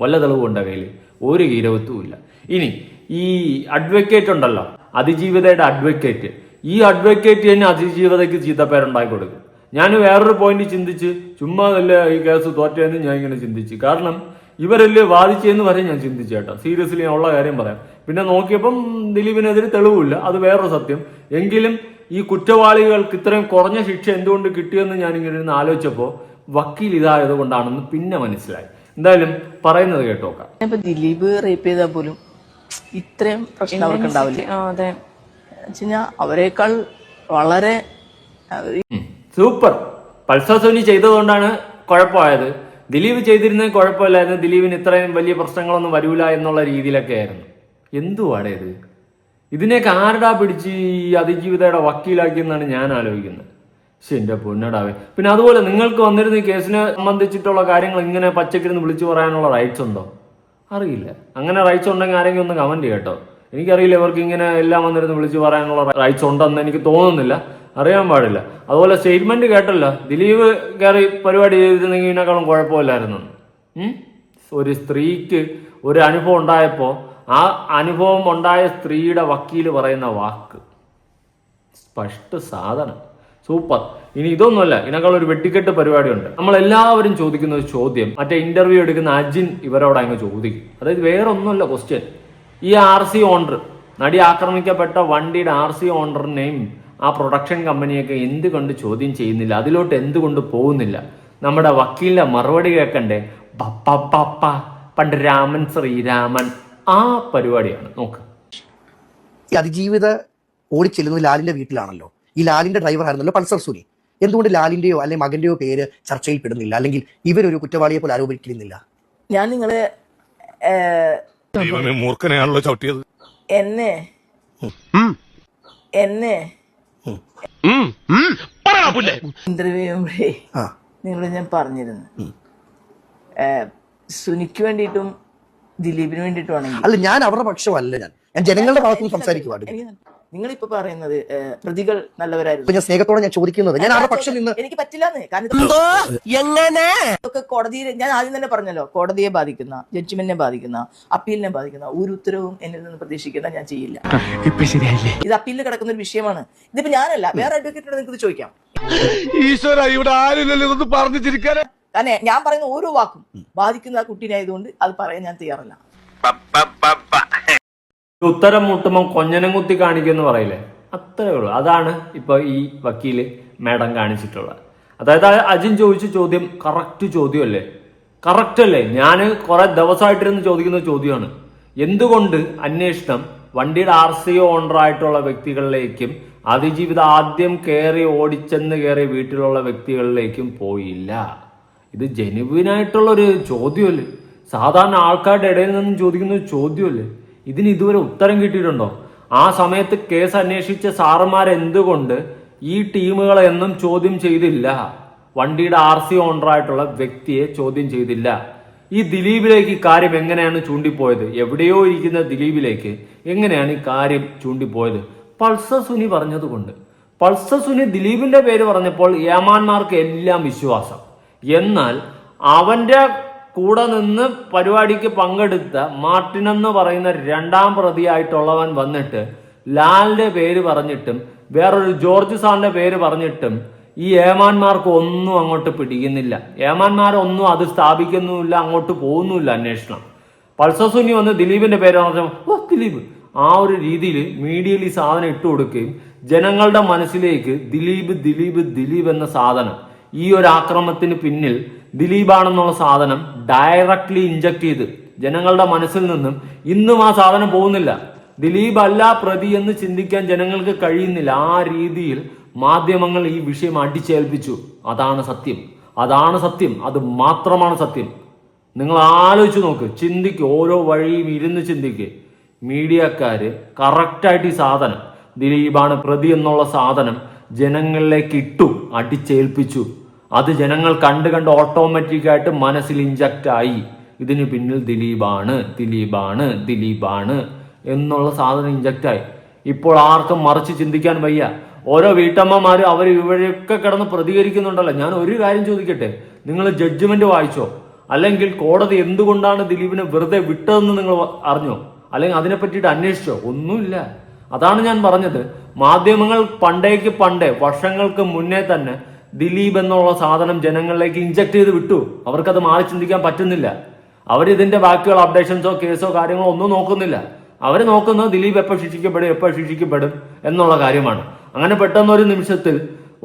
വല്ല തെളിവുണ്ടോ കയ്യിൽ? ഒരു ഗീരവത്തുമില്ല. ഇനി ഈ അഡ്വക്കേറ്റ് ഉണ്ടല്ലോ, അതിജീവിതയുടെ അഡ്വക്കേറ്റ്, ഈ അഡ്വക്കേറ്റ് തന്നെ അതിജീവിതയ്ക്ക് ചീത്തപ്പേരുണ്ടാക്കി കൊടുക്കും. ഞാൻ വേറൊരു പോയിന്റ് ചിന്തിച്ച് ചുമ്മാ അല്ലേ ഈ കേസ് തോറ്റേന്ന് ഞാൻ ഇങ്ങനെ ചിന്തിച്ച്. കാരണം ഇവരല്ലേ വാദിച്ചെന്ന് വരെ ഞാൻ ചിന്തിച്ചു കേട്ടോ. സീരിയസ്ലി ഞാൻ ഉള്ള കാര്യം പറയാം. പിന്നെ നോക്കിയപ്പം ദിലീപിനെതിരെ തെളിവില്ല, അത് വേറൊരു സത്യം. എങ്കിലും ഈ കുറ്റവാളികൾക്ക് ഇത്രയും കുറഞ്ഞ ശിക്ഷ എന്തുകൊണ്ട് കിട്ടിയെന്ന് ഞാൻ ഇങ്ങനെ ഇരുന്ന് ആലോചിച്ചപ്പോൾ വക്കീൽ ഇതായത് കൊണ്ടാണെന്ന് പിന്നെ മനസ്സിലായി. എന്തായാലും പറയുന്നത് കേട്ടോക്കാം. ഇപ്പൊ ദിലീപ് റേപ്പ് ചെയ്താൽ പോലും ഇത്രയും പ്രശ്നം അവർക്ക് ഉണ്ടാവില്ല. അവരെക്കാൾ വളരെ സൂപ്പർ. പൾസർ സുനി ചെയ്തതുകൊണ്ടാണ് കുഴപ്പമായത്. ദിലീപ് ചെയ്തിരുന്നത് കുഴപ്പമില്ലായിരുന്നു. ദിലീപിന് ഇത്രയും വലിയ പ്രശ്നങ്ങളൊന്നും വരൂല എന്നുള്ള രീതിയിലൊക്കെ ആയിരുന്നു. എന്തുവാടേ ഇത്? ഇതിനെയൊക്കെ ആരടാ പിടിച്ച് ഈ അതിജീവിതയുടെ വക്കീലാക്കിയെന്നാണ് ഞാൻ ആലോചിക്കുന്നത്. പക്ഷെ എന്റെ പൊന്നടാവേ. പിന്നെ അതുപോലെ നിങ്ങൾക്ക് വന്നിരുന്ന ഈ കേസിനെ സംബന്ധിച്ചിട്ടുള്ള കാര്യങ്ങൾ ഇങ്ങനെ പച്ചക്കിരുന്ന് വിളിച്ചു പറയാനുള്ള റൈറ്റ്സ് ഉണ്ടോ? അറിയില്ല. അങ്ങനെ റൈറ്റ്സ് ഉണ്ടെങ്കിൽ ആരെങ്കിലും ഒന്ന് കമന്റ് കേട്ടോ. എനിക്കറിയില്ല ഇവർക്ക് ഇങ്ങനെ എല്ലാം വന്നിരുന്ന് വിളിച്ചു പറയാനുള്ള റൈറ്റ്സ് ഉണ്ടെന്ന് എനിക്ക് തോന്നുന്നില്ല, അറിയാൻ പാടില്ല. അതുപോലെ സ്റ്റേറ്റ്മെന്റ് കേട്ടല്ലോ, ദിലീപ് കയറി പരിപാടി ചെയ്തിരുന്നെങ്കിൽ ഇതിനേക്കാളും കുഴപ്പമില്ലായിരുന്നു. ഒരു സ്ത്രീക്ക് ഒരു അനുഭവം ഉണ്ടായപ്പോൾ ആ അനുഭവം ഉണ്ടായ സ്ത്രീയുടെ വക്കീല് പറയുന്ന വാക്ക് സ്പഷ്ട സാധനം. സൂപ്പർ. ഇനി ഇതൊന്നുമല്ല, ഇതിനേക്കാൾ ഒരു വെട്ടിക്കെട്ട് പരിപാടിയുണ്ട്. നമ്മളെല്ലാവരും ചോദിക്കുന്ന ഒരു ചോദ്യം മറ്റേ ഇന്റർവ്യൂ എടുക്കുന്ന അജിൻ ഇവരോട് അങ്ങ് ചോദിക്കും. അതായത് വേറെ ഒന്നുമല്ല ക്വസ്റ്റ്യൻ. ഈ RC ഓണർ, നടി ആക്രമിക്കപ്പെട്ട വണ്ടിയുടെ RC ഓണറിനെയും ആ പ്രൊഡക്ഷൻ കമ്പനിയൊക്കെ എന്തുകൊണ്ട് ചോദ്യം ചെയ്യുന്നില്ല? അതിലോട്ട് എന്തുകൊണ്ട് പോകുന്നില്ല? നമ്മുടെ വക്കീലിന്റെ മറുപടി കേൾക്കണ്ടേ? പണ്ട് രാമൻ ശ്രീരാമൻ, ആ പരിപാടിയാണ്. നോക്ക്. ഈ അതിജീവിത ഓടിച്ചെല്ലുന്നത് ലാലിന്റെ വീട്ടിലാണല്ലോ. ഈ ലാലിന്റെ ഡ്രൈവർ ആയിരുന്നല്ലോ പൾസർ സുനി. എന്തുകൊണ്ട് ലാലിന്റെയോ അല്ലെങ്കിൽ മകന്റെയോ പേര് ചർച്ചയിൽ പെടുന്നില്ല? അല്ലെങ്കിൽ ഇവരൊരു കുറ്റവാളിയെ പോലെ ആരോപിക്കുന്നില്ല? ഞാൻ നിങ്ങളെ മൂർഖനെയാണല്ലോ ചവിട്ടിയത്. എന്നെ ഇന്റർവ്യൂ ചെയ്യുമ്പോഴേ നിങ്ങളോട് ഞാൻ പറഞ്ഞിരുന്നു, സുനിക്ക് വേണ്ടിയിട്ടും ദിലീപിന് വേണ്ടിയിട്ടും അല്ല, ഞാൻ അവരുടെ പക്ഷമല്ല. ഞാൻ ജനങ്ങളുടെ ഭാഗത്തുനിന്ന് സംസാരിക്കുവാണ്. നിങ്ങളിപ്പോ പറയുന്നത് പ്രതികൾ നല്ലവരായിരുന്നു. ഞാൻ സ്നേഹത്തോടെ ഞാൻ ചോദിക്കുന്നത്, ഞാൻ അവരുടെ പക്ഷം നിന്ന് എനിക്ക് പറ്റില്ലാന്ന്. കാരണം ഇതൊക്കെ കോടതിയിൽ, ഞാൻ ആദ്യം തന്നെ പറഞ്ഞല്ലോ, കോടതിയെ ബാധിക്കുന്ന, ജഡ്ജ്മെന്റിനെ ബാധിക്കുന്ന, അപ്പീലിനെ ബാധിക്കുന്ന ഒരു ഉത്തരവും എന്നിൽ നിന്ന് പ്രതീക്ഷിക്കേണ്ട, ഞാൻ ചെയ്യില്ല. ഇത് അപ്പീലിൽ കിടക്കുന്ന ഒരു വിഷയമാണ്. ഇതിപ്പോ ഞാനല്ല, വേറെ അഡ്വക്കേറ്റോട് നിങ്ങൾക്ക് ചോദിക്കാം. ഈശ്വര, ഇവിടെ ആരില്ലല്ലോ ഇതൊന്ന് പറഞ്ഞു ചിരിക്കാന്. കാരണം ഞാൻ പറയുന്ന ഓരോ വാക്കും ബാധിക്കുന്ന ആ കുട്ടീനെ ആയതുകൊണ്ട് അത് പറയാൻ ഞാൻ തയ്യാറല്ല. ഉത്തരം മുട്ടുമ്പോൾ കൊഞ്ഞനം കുത്തി കാണിക്കുമെന്ന് പറയില്ലേ, അത്രേ ഉള്ളൂ. അതാണ് ഇപ്പൊ ഈ വക്കീല് മാഡം കാണിച്ചിട്ടുള്ളത്. അതായത് അജിൻ ചോദിച്ച ചോദ്യം കറക്റ്റ് ചോദ്യമല്ലേ? കറക്റ്റ് അല്ലേ? ഞാൻ കുറെ ദിവസമായിട്ടിരുന്ന് ചോദിക്കുന്ന ചോദ്യമാണ്. എന്തുകൊണ്ട് അന്വേഷണം വണ്ടിയുടെ RC ഓണറായിട്ടുള്ള വ്യക്തികളിലേക്കും അതിജീവിത ആദ്യം ഓടിച്ചെന്ന് കയറിയ വീട്ടിലുള്ള വ്യക്തികളിലേക്കും പോയില്ല? ഇത് ജെനുവിനായിട്ടുള്ള ഒരു ചോദ്യമല്ലേ? സാധാരണ ആൾക്കാരുടെ ഇടയിൽ നിന്നും ചോദിക്കുന്ന ഒരു ചോദ്യമല്ലേ? ഇതിന് ഇതുവരെ ഉത്തരം കിട്ടിയിട്ടുണ്ടോ? ആ സമയത്ത് കേസ് അന്വേഷിച്ച സാറുമാരെന്തുകൊണ്ട് ഈ ടീമുകളെ എന്നും ചോദ്യം ചെയ്തില്ല? വണ്ടിയുടെ RC ഓണറായിട്ടുള്ള വ്യക്തിയെ ചോദ്യം ചെയ്തില്ല? ഈ ദിലീപിലേക്ക് ഈ കാര്യം എങ്ങനെയാണ് ചൂണ്ടിപ്പോയത്? എവിടെയോ ഇരിക്കുന്ന ദിലീപിലേക്ക് എങ്ങനെയാണ് ഈ കാര്യം ചൂണ്ടിപ്പോയത്? പൾസർ സുനി പറഞ്ഞതുകൊണ്ട്. പൾസർ സുനി ദിലീപിന്റെ പേര് പറഞ്ഞപ്പോൾ ഏമാന്മാർക്ക് എല്ലാം വിശ്വാസം. എന്നാൽ അവന്റെ കൂടെ നിന്ന് പരിപാടിക്ക് പങ്കെടുത്ത മാർട്ടിൻ എന്ന് പറയുന്ന രണ്ടാം പ്രതിയായിട്ടുള്ളവൻ വന്നിട്ട് ലാലിന്റെ പേര് പറഞ്ഞിട്ടും വേറൊരു ജോർജ് സാറിന്റെ പേര് പറഞ്ഞിട്ടും ഈ ഏമാന്മാർക്ക് ഒന്നും അങ്ങോട്ട് പിടിക്കുന്നില്ല. ഏമാന്മാരൊന്നും അത് സ്ഥാപിക്കുന്നുമില്ല, അങ്ങോട്ട് പോകുന്നുമില്ല അന്വേഷണം. പൾസർ സുനി വന്ന് ദിലീപിന്റെ പേര് പറഞ്ഞപ്പോൾ ദിലീപ് ആ ഒരു രീതിയിൽ മീഡിയയിൽ ഈ സാധനം ഇട്ടു കൊടുക്കുകയും ജനങ്ങളുടെ മനസ്സിലേക്ക് ദിലീപ് ദിലീപ് ദിലീപ് എന്ന സാധനം, ഈ ഒരു ആക്രമണത്തിന് പിന്നിൽ ദിലീപാണെന്നുള്ള സാധനം ഡയറക്ട്ലി ഇഞ്ചക്ട് ചെയ്ത് ജനങ്ങളുടെ മനസ്സിൽ നിന്നും ഇന്നും ആ സാധനം പോകുന്നില്ല. ദിലീപ് അല്ല പ്രതി എന്ന് ചിന്തിക്കാൻ ജനങ്ങൾക്ക് കഴിയുന്നില്ല. ആ രീതിയിൽ മാധ്യമങ്ങൾ ഈ വിഷയം അടിച്ചേൽപ്പിച്ചു. അതാണ് സത്യം, അതാണ് സത്യം, അത് മാത്രമാണ് സത്യം. നിങ്ങൾ ആലോചിച്ച് നോക്ക്, ചിന്തിക്ക്, ഓരോ വഴിയും ഇരുന്ന് ചിന്തിക്ക്. മീഡിയക്കാര് കറക്റ്റായിട്ട് ഈ സാധനം, ദിലീപാണ് പ്രതി എന്നുള്ള സാധനം ജനങ്ങളിലേക്ക് ഇട്ടു, അടിച്ചേൽപ്പിച്ചു. അത് ജനങ്ങൾ കണ്ട് ഓട്ടോമാറ്റിക്കായിട്ട് മനസ്സിൽ ഇഞ്ചക്റ്റ് ആയി. ഇതിന് പിന്നിൽ ദിലീപാണ്, ദിലീപാണ്, ദിലീപാണ് എന്നുള്ള സാധനം ഇഞ്ചക്റ്റ് ആയി. ഇപ്പോൾ ആർക്കും മറിച്ച് ചിന്തിക്കാൻ വയ്യ. ഓരോ വീട്ടമ്മമാര് അവർ ഇവരൊക്കെ കിടന്ന് പ്രതികരിക്കുന്നുണ്ടല്ലോ. ഞാൻ ഒരു കാര്യം ചോദിക്കട്ടെ, നിങ്ങൾ ജഡ്ജ്മെന്റ് വായിച്ചോ? അല്ലെങ്കിൽ കോടതി എന്തുകൊണ്ടാണ് ദിലീപിനെ വെറുതെ വിട്ടതെന്ന് നിങ്ങൾ അറിഞ്ഞോ? അല്ലെങ്കിൽ അതിനെ പറ്റിയിട്ട് അന്വേഷിച്ചോ? ഒന്നുമില്ല. അതാണ് ഞാൻ പറഞ്ഞത്. മാധ്യമങ്ങൾ പണ്ടേ വർഷങ്ങൾക്ക് മുന്നേ തന്നെ ദിലീപ് എന്നുള്ള സാധനം ജനങ്ങളിലേക്ക് ഇഞ്ചക്ട് ചെയ്ത് വിട്ടു. അവർക്കത് മാറി ചിന്തിക്കാൻ പറ്റുന്നില്ല. അവരിതിന്റെ ബാക്കിയുള്ള അപ്ഡേഷൻസോ കേസോ കാര്യങ്ങളോ ഒന്നും നോക്കുന്നില്ല. അവർ നോക്കുന്നത് ദിലീപ് എപ്പോൾ ശിക്ഷിക്കപ്പെടും എന്നുള്ള കാര്യമാണ്. അങ്ങനെ പെട്ടെന്ന് ഒരു നിമിഷത്തിൽ,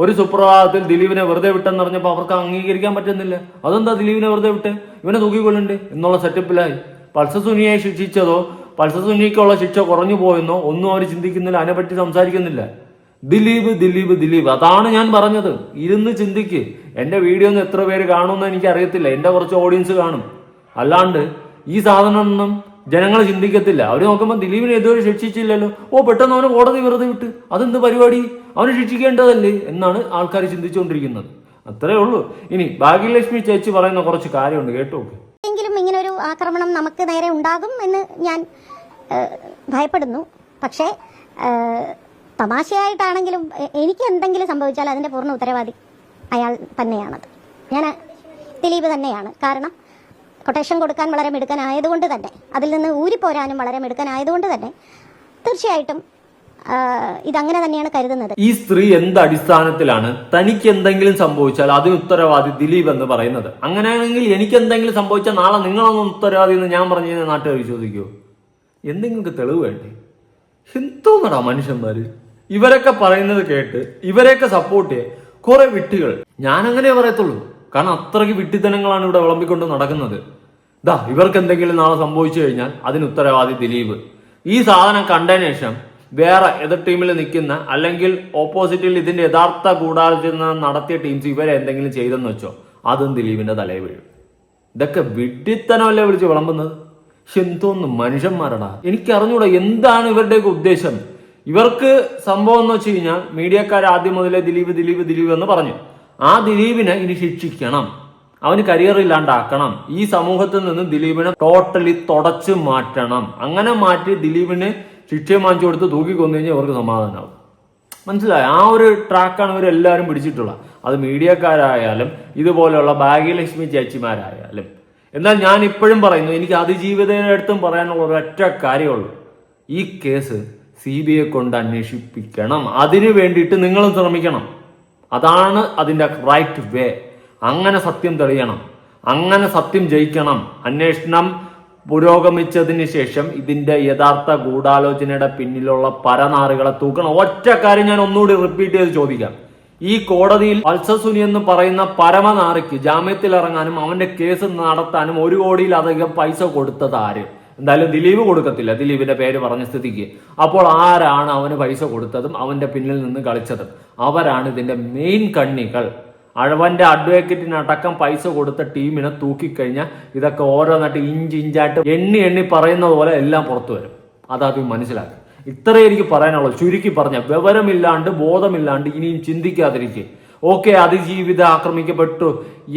ഒരു സുപ്രഭാതത്തിൽ ദിലീപിനെ വെറുതെ വിട്ടെന്ന് പറഞ്ഞപ്പോൾ അവർക്ക് അംഗീകരിക്കാൻ പറ്റുന്നില്ല. അതെന്താ ദിലീപിനെ വെറുതെ വിട്ട്, ഇവനെ തൂക്കിക്കൊള്ളണ്ടേ എന്നുള്ള സെറ്റപ്പിലായി. പൾസർ സുനിയെ ശിക്ഷിച്ചതോ പൾസർ സുനിക്കുള്ള ശിക്ഷ കുറഞ്ഞു പോയെന്നോ ഒന്നും അവർ ചിന്തിക്കുന്നില്ല, അതിനെപ്പറ്റി സംസാരിക്കുന്നില്ല. ദിലീപ് ദിലീപ് ദിലീപ്, അതാണ് ഞാൻ പറഞ്ഞത്. ഇരുന്ന് ചിന്തിക്ക്. എന്റെ വീഡിയോ ഒന്നും എത്ര പേര് കാണുമെന്ന് എനിക്ക് അറിയത്തില്ല, എന്റെ കുറച്ച് ഓഡിയൻസ് കാണും. അല്ലാണ്ട് ഈ സാധനമൊന്നും ജനങ്ങൾ ചിന്തിക്കത്തില്ല. അവർ നോക്കുമ്പോൾ ദിലീപിനെ ഇതുവരെ ശിക്ഷിച്ചില്ലല്ലോ, പെട്ടെന്ന് അവനെ കോടതി വെറുതെ വിട്ട്, അതെന്ത് പരിപാടി, അവനെ ശിക്ഷിക്കേണ്ടതല്ലേ എന്നാണ് ആൾക്കാർ ചിന്തിച്ചുകൊണ്ടിരിക്കുന്നത്. അത്രേ ഉള്ളൂ. ഇനി ഭാഗ്യലക്ഷ്മി ചേച്ചി പറയുന്ന കുറച്ച് കാര്യമുണ്ട്, കേട്ടോ. എങ്കിലും ഇങ്ങനൊരു ആക്രമണം നമുക്ക് നേരെ ഉണ്ടാകും എന്ന് ഞാൻ ഭയപ്പെടുന്നു. പക്ഷേ തമാശയായിട്ടാണെങ്കിലും എനിക്ക് എന്തെങ്കിലും സംഭവിച്ചാൽ അതിന്റെ പൂർണ്ണ ഉത്തരവാദി അയാൾ തന്നെയാണത്. ഞാൻ ദിലീപ് തന്നെയാണ്. കാരണം കൊട്ടേഷൻ കൊടുക്കാൻ വളരെ മിടുക്കനായതുകൊണ്ട് തന്നെ, അതിൽ നിന്ന് ഊരിപ്പോരാനും വളരെ മിടുക്കനായതുകൊണ്ട് തന്നെ തീർച്ചയായിട്ടും ഇതങ്ങനെ തന്നെയാണ് കരുതുന്നത്. ഈ സ്ത്രീ എന്ത് അടിസ്ഥാനത്തിലാണ് തനിക്ക് എന്തെങ്കിലും സംഭവിച്ചാൽ അതിന് ഉത്തരവാദി ദിലീപ് എന്ന് പറയുന്നത്? അങ്ങനെയാണെങ്കിൽ എനിക്ക് എന്തെങ്കിലും സംഭവിച്ചാൽ നാളെ നിങ്ങളൊന്നും ഉത്തരവാദി എന്ന് ഞാൻ പറഞ്ഞു കഴിഞ്ഞാൽ നാട്ടുകാർ വിശ്വസിക്കുമോ? എന്തെങ്കിലും തെളിവ് വേണ്ടേ? എന്തോന്നടാ മനുഷ്യന്മാര്. ഇവരൊക്കെ പറയുന്നത് കേട്ട് ഇവരെയൊക്കെ സപ്പോർട്ട് ചെയ്യാൻ കുറെ വിട്ടികൾ. ഞാൻ അങ്ങനെ പറയത്തുള്ളൂ. കാരണം അത്രയ്ക്ക് വിട്ടിത്തനങ്ങളാണ് ഇവിടെ വിളമ്പിക്കൊണ്ട് നടക്കുന്നത്. ഇവർക്ക് എന്തെങ്കിലും നാളെ സംഭവിച്ചു കഴിഞ്ഞാൽ അതിന് ഉത്തരവാദി ദിലീപ്. ഈ സാധനം കണ്ടതിന് ശേഷം വേറെ എതിർ ടീമിൽ നിൽക്കുന്ന അല്ലെങ്കിൽ ഓപ്പോസിറ്റിൽ ഇതിന്റെ യഥാർത്ഥ ഗൂഢാലോചന നടത്തിയ ടീംസ് ഇവരെ എന്തെങ്കിലും ചെയ്തെന്ന് വെച്ചോ, അതും ദിലീപിന്റെ തലയിൽ വീഴും. ഇതൊക്കെ വിഡ്ഢിത്തനമല്ലേ വിളിച്ച് വിളമ്പുന്നത്? എന്തോന്ന് മനുഷ്യന്മാരടാ. എനിക്കറിഞ്ഞൂടാ എന്താണ് ഇവരുടെയൊക്കെ ഉദ്ദേശം. ഇവർക്ക് സംഭവം എന്ന് വെച്ച് കഴിഞ്ഞാൽ മീഡിയക്കാർ ആദ്യം മുതലേ ദിലീപ് ദിലീപ് ദിലീപ് എന്ന് പറഞ്ഞു. ആ ദിലീപിനെ ഇനി ശിക്ഷിക്കണം, അവന് കരിയർ ഇല്ലാണ്ടാക്കണം. ഈ സമൂഹത്തിൽ നിന്ന് ദിലീപിനെ ടോട്ടലി തുടച്ചു മാറ്റണം. അങ്ങനെ മാറ്റി ദിലീപിന് ശിക്ഷ വാങ്ങിച്ചു കൊടുത്ത് തൂക്കി കൊന്നു കഴിഞ്ഞാൽ അവർക്ക് സമാധാനമാവും. മനസ്സിലായി? ആ ഒരു ട്രാക്കാണ് ഇവരെല്ലാവരും പിടിച്ചിട്ടുള്ളത്. അത് മീഡിയക്കാരായാലും ഇതുപോലെയുള്ള ഭാഗ്യലക്ഷ്മി ചേച്ചിമാരായാലും. എന്നാൽ ഞാൻ ഇപ്പോഴും പറയുന്നു, എനിക്ക് അതിജീവിതയുടെ അടുത്തും പറയാനുള്ള ഒരൊറ്റ കാര്യമുള്ളൂ. ഈ കേസ് CBI കൊണ്ട് അന്വേഷിപ്പിക്കണം. അതിനു വേണ്ടിയിട്ട് നിങ്ങളും ശ്രമിക്കണം. അതാണ് അതിൻ്റെ റൈറ്റ് വേ. അങ്ങനെ സത്യം തെളിയണം, അങ്ങനെ സത്യം ജയിക്കണം. അന്വേഷണം പുരോഗമിച്ചതിന് ശേഷം ഇതിന്റെ യഥാർത്ഥ ഗൂഢാലോചനയുടെ പിന്നിലുള്ള പരനാറുകളെ തൂക്കണം. ഒറ്റ കാര്യം ഞാൻ ഒന്നുകൂടി റിപ്പീറ്റ് ചെയ്ത് ചോദിക്കാം. ഈ കോടതിയിൽ പൾസർ സുനി എന്ന് പറയുന്ന പരമനാറിക്ക് ജാമ്യത്തിൽ ഇറങ്ങാനും അവന്റെ കേസ് നടത്താനും 1 കോടിയിലധികം പൈസ കൊടുത്തത് ആര്? എന്തായാലും ദിലീപ് കൊടുക്കത്തില്ല, ദിലീപിന്റെ പേര് പറഞ്ഞ സ്ഥിതിക്ക്. അപ്പോൾ ആരാണ് അവന് പൈസ കൊടുത്തതും അവന്റെ പിന്നിൽ നിന്ന് കളിച്ചതും? അവരാണ് ഇതിന്റെ മെയിൻ കണ്ണികൾ. അവന്റെ അഡ്വക്കേറ്റിനടക്കം പൈസ കൊടുത്ത ടീമിനെ തൂക്കിക്കഴിഞ്ഞാൽ ഇതൊക്കെ ഓരോന്നായിട്ട് ഇഞ്ചായിട്ട് എണ്ണി പറയുന്നത് പോലെ എല്ലാം പുറത്തു വരും. അതാദ്യം മനസ്സിലാക്കുക. ഇത്രയേ എനിക്ക് പറയാനുള്ളൂ. ചുരുക്കി പറഞ്ഞ, വിവരമില്ലാണ്ട് ബോധമില്ലാണ്ട് ഇനിയും ചിന്തിക്കാതിരിക്കുക. ഓക്കെ, അതിജീവിത ആക്രമിക്കപ്പെട്ടു,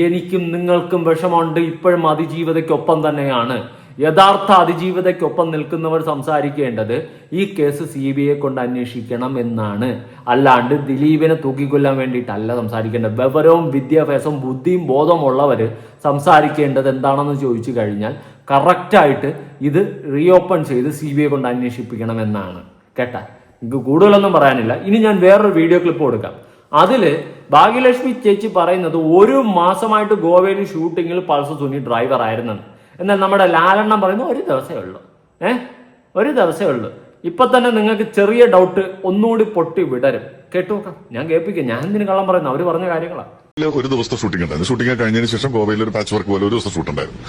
എനിക്കും നിങ്ങൾക്കും വിഷമമുണ്ട്. ഇപ്പോഴും അതിജീവിതയ്ക്കൊപ്പം തന്നെയാണ്. യഥാർത്ഥ അതിജീവിതയ്ക്കൊപ്പം നിൽക്കുന്നവർ സംസാരിക്കേണ്ടത് ഈ കേസ് CBI കൊണ്ട് അന്വേഷിക്കണം എന്നാണ്. അല്ലാണ്ട് ദിലീപിനെ തൂക്കിക്കൊല്ലാൻ വേണ്ടിയിട്ടല്ല സംസാരിക്കേണ്ടത്. വിവരവും വിദ്യാഭ്യാസവും ബുദ്ധിയും ബോധവും ഉള്ളവർ സംസാരിക്കേണ്ടത് എന്താണെന്ന് ചോദിച്ചു കഴിഞ്ഞാൽ കറക്റ്റായിട്ട് ഇത് റീഓപ്പൺ ചെയ്ത് CBI കൊണ്ട് അന്വേഷിപ്പിക്കണം എന്നാണ്. കേട്ടാ, എനിക്ക് കൂടുതലൊന്നും പറയാനില്ല. ഇനി ഞാൻ വേറൊരു വീഡിയോ ക്ലിപ്പ് കൊടുക്കാം. അതിൽ ഭാഗ്യലക്ഷ്മി ചേച്ചി പറയുന്നത് 1 മാസമായിട്ട് ഗോവയിൽ ഷൂട്ടിങ്ങിൽ പൾസർ സുനി ഡ്രൈവർ ആയിരുന്നു. എന്നാൽ നമ്മുടെ ലാലെണ്ണം പറയുന്നത് 1 ദിവസമേ ഉള്ളൂ. 1 ദിവസമേ ഉള്ളൂ. ഇപ്പൊ തന്നെ നിങ്ങൾക്ക് ചെറിയ ഡൗട്ട് ഒന്നുകൂടി പൊട്ടി വിടരും. കേട്ടോക്കാം, ഞാൻ കേൾപ്പിക്കാം. ഞാൻ എന്തിനു കള്ളം പറയുന്നു? അവര് പറഞ്ഞ കാര്യങ്ങളാണ്. 1 ദിവസത്തെ ഷൂട്ടിംഗ് ഉണ്ടായിരുന്നു. ഷൂട്ടിംഗ് കഴിഞ്ഞതിന് ശേഷം ഗോവയിൽ ഒരു പാച്ച് വർക്ക് പോലെ 1 ദിവസം ഷൂട്ട് ഉണ്ടായിരുന്നു.